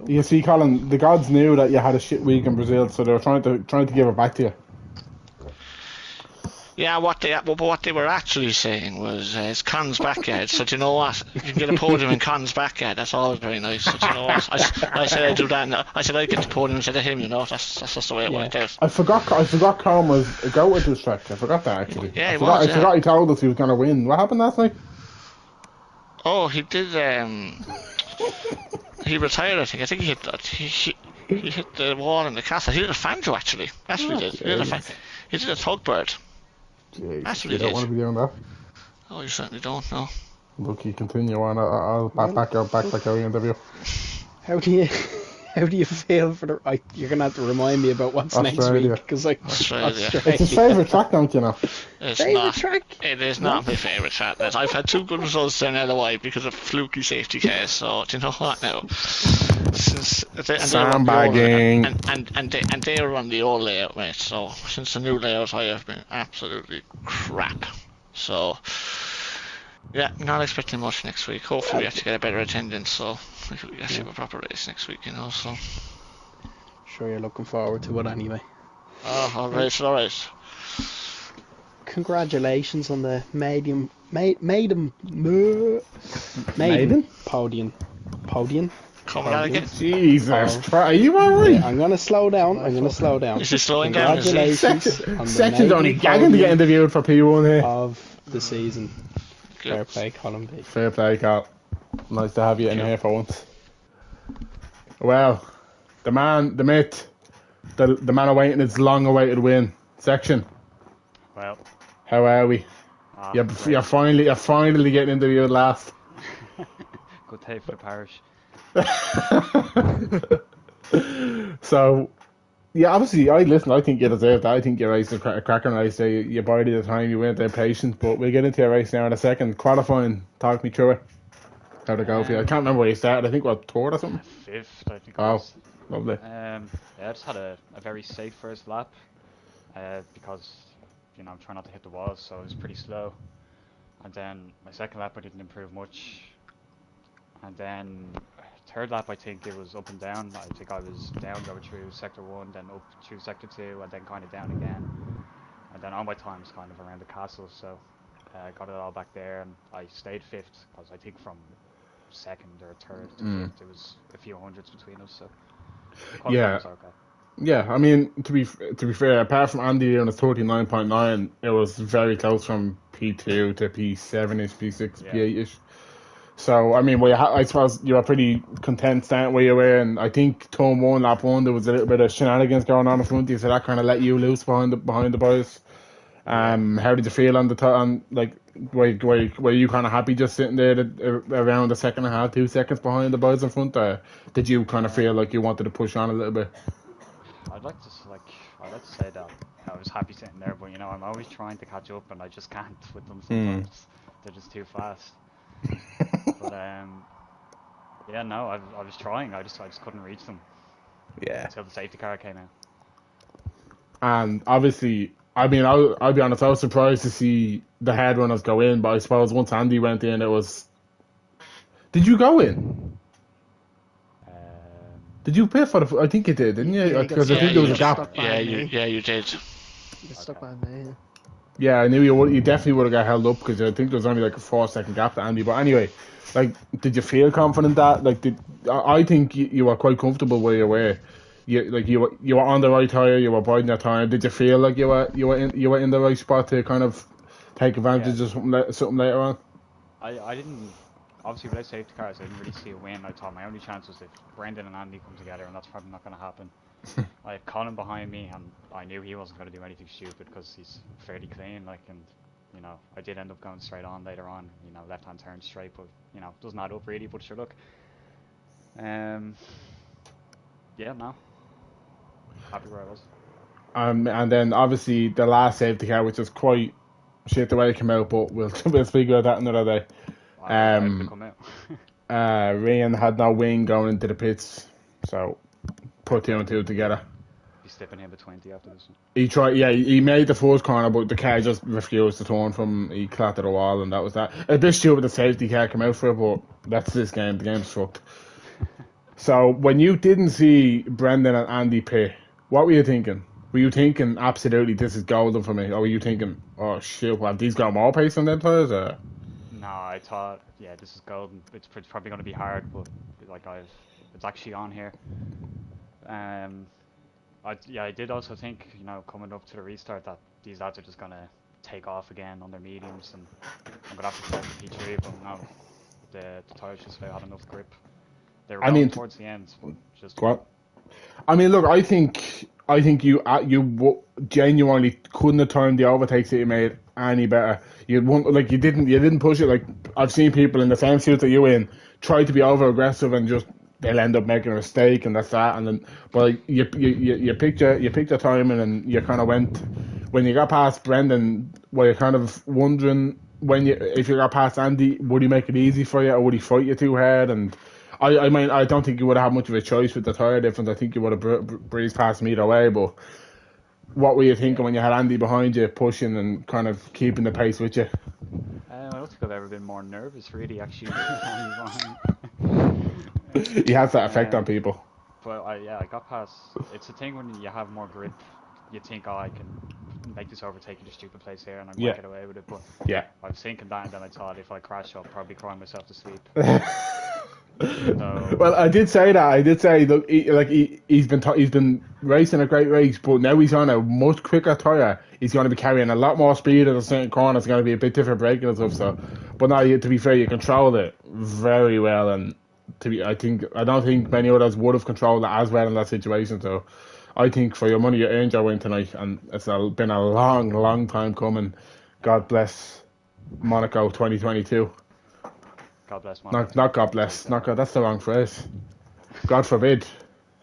You see, Colin, the gods knew that you had a shit week in Brazil, so they were trying to give it back to you. Yeah, what they were actually saying was it's Con's backyard. So do you know what? You can get a podium in Con's backyard. That's always very nice. So do you know what? I said I'd do that. And I said I'd get the podium instead of him. You know, that's just the way it worked out. I forgot Con was a go at this track. I forgot that actually. Yeah, I forgot he told us he was going to win. What happened last night? Oh, he did. He retired. I think he hit that. He hit the wall in the castle. He did a Fanjo actually. That's what he did. He did a Tugbird. That's what he You don't did. want to be doing that. Oh, you certainly don't. No. Look, you continue on. I'll back our interview. How do you feel for the? You're gonna have to remind me about what's Australia. next week because Australia. It's his favourite track, don't you know? It's Favourite not. track? It is not my favourite track. I've had 2 good results there in LOI because of fluky safety cars. So do you know what now? Sandbagging. And they were on the old layout, mate. So since the new layout, I have been absolutely crap. So yeah, not expecting much next week. Hopefully, we have to get a better attendance. So we actually have a proper race next week, you know. So Sure, you're looking forward to it anyway. oh, all right. Congratulations on the maiden podium. Come on again. Jesus, are you alright? Yeah, I'm gonna slow down. Is he slowing down? Congratulations on the Section's only maiden gagging to get interviewed for P1 here. of the season. Good. Fair play, Colin B. Fair play, Carl. Nice to have you in here for once. Well, the man, the myth, the man awaiting his long-awaited win. Section. Well, How are we? You're finally getting interviewed last. good day for the parish. So, yeah, obviously, I think you deserve that. I think you raced a cracking race. You bided the time, you weren't there patient, but we'll get into your race now in a second. Qualifying, talk me through it. How'd it go for you? I can't remember where you started. I think, what, third or something? 5th, I think it Oh, was. lovely. Yeah, I just had a very safe first lap because, you know, I'm trying not to hit the walls, so it was pretty slow. And then my second lap, I didn't improve much. And then third lap, I think it was up and down. I think I was down going through sector 1, then up through sector 2, and then kind of down again. And then all my time was kind of around the castle, so I got it all back there, and I stayed 5th because I think from second or third to 5th, there was a few hundreds between us, so the qualifying was okay. Yeah, I mean, to be fair, apart from Andy on his 39.9, it was very close from P2 to P7-ish, P6, Yeah. P8-ish. So, I mean, I suppose you were pretty content starting where you were, and I think turn 1, lap 1, there was a little bit of shenanigans going on in front of you, so that kind of let you loose behind the boys. How did you feel on the time? Like, were you kind of happy just sitting there around the second and a half, 2 seconds behind the boys in front, or did you kind of feel like you wanted to push on a little bit? I'd like to say that I was happy sitting there, but you know, I'm always trying to catch up, and I just can't with them sometimes. They're just too fast. But yeah, no, I was trying. I just couldn't reach them. Yeah. Until the safety car came out. And obviously, I mean, I'll be honest, I was surprised to see the head runners go in, but I suppose once Andy went in, it was. Did you go in? Did you pay for the? I think you did, didn't you? Yeah, Because I think there was a gap. You did. You got stuck behind me. Yeah, I knew you definitely would have got held up because I think there was only like a 4-second gap to Andy. But anyway, like, did you feel confident that I think you were quite comfortable where you were. You were on the right tire, you were biding your time. Did you feel like you were in the right spot to kind of take advantage of something later on? I didn't. Obviously, without safety cars, I didn't really see a win. I thought my only chance was if Brendan and Andy come together, and that's probably not going to happen. I had Colin behind me, and I knew he wasn't going to do anything stupid because he's fairly clean. Like, and you know, I did end up going straight on later on. You know, left-hand turn straight, but you know, doesn't add up really. But sure, look. Yeah, no. Happy where I was. And then obviously the last safety car, which was quite shit the way it came out, but we'll speak about that another day. Come out. Ryan had no wing going into the pits, so put 2 and 2 together. He's stepping in between 20 after this one. He tried, yeah, he made the first corner, but the car just refused to turn from. He clattered the wall, and that was that. A bit stupid the safety car came out for it, but that's this game. The game's fucked. So when you didn't see Brendan and Andy pit, what were you thinking? Were you thinking absolutely this is golden for me, or were you thinking, oh shit, well these got more pace than them players? Or? No, I thought, yeah, this is golden. It's probably going to be hard, but like it's actually on here. Um, I did also think, coming up to the restart that these lads are just going to take off again on their mediums, and I'm going to have to select the P3, but no, the tires just had enough grip. They were I going mean, towards the end, but just what? I mean, look, I think genuinely couldn't have timed the overtakes that you made any better. You didn't push it. Like I've seen people in the same suit that you in try to be over aggressive and just they'll end up making a mistake and that's that. And then, but like, you picked your timing and you kind of went when you got past Brendan. Were you kind of wondering if you got past Andy, would he make it easy for you or would he fight you too hard? And I mean, I don't think you would have had much of a choice with the tyre difference. I think you would have breezed past him either way. But what were you thinking when you had Andy behind you, pushing and kind of keeping the pace with you? I don't think I've ever been more nervous, really, actually. He has that effect on um, people. but I got past. It's a thing when you have more grip, you think, oh, I can make this overtake in a stupid place here and I might Yeah, get away with it. But yeah. I was thinking that, and then I thought if I crash, I'll probably cry myself to sleep. Well, I did say that. I did say, look, he's been racing a great race, but now he's on a much quicker tyre. He's going to be carrying a lot more speed at a certain corner. It's going to be a bit different braking and stuff. So, but no, to be fair, you controlled it very well, and I don't think many others would have controlled it as well in that situation. So, I think for your money, you earned your win tonight, and been a long, long time coming. God bless Monaco 2022. God bless Monaco. Not God bless. Not God. That's the wrong phrase. God forbid.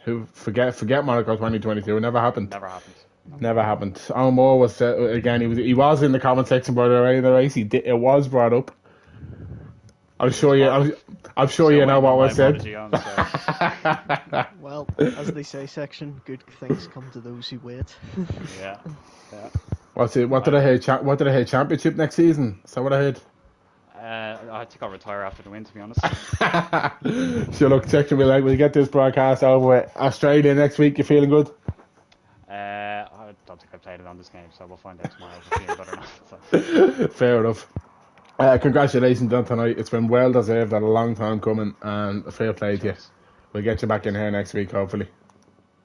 Who forget Monaco 2022. It never happened. Never happened. Never happened. Alan Moore was again. He was in the comment section by the way in the race. It was brought up. I'm sure you know what was said. Well, as they say, section, good things come to those who wait. Yeah. What's it? What did I hear? What did I hear? Championship next season? Is that what I heard? I think I'll retire after the win, to be honest. So look, section, we'll get this broadcast over with Australia next week. You feeling good? I don't think I played it on this game, so we'll find out tomorrow if I'm feeling better or not. So. Fair enough. Congratulations on tonight. It's been well deserved and a long time coming, and fair play to you. We'll get you back in here next week, hopefully.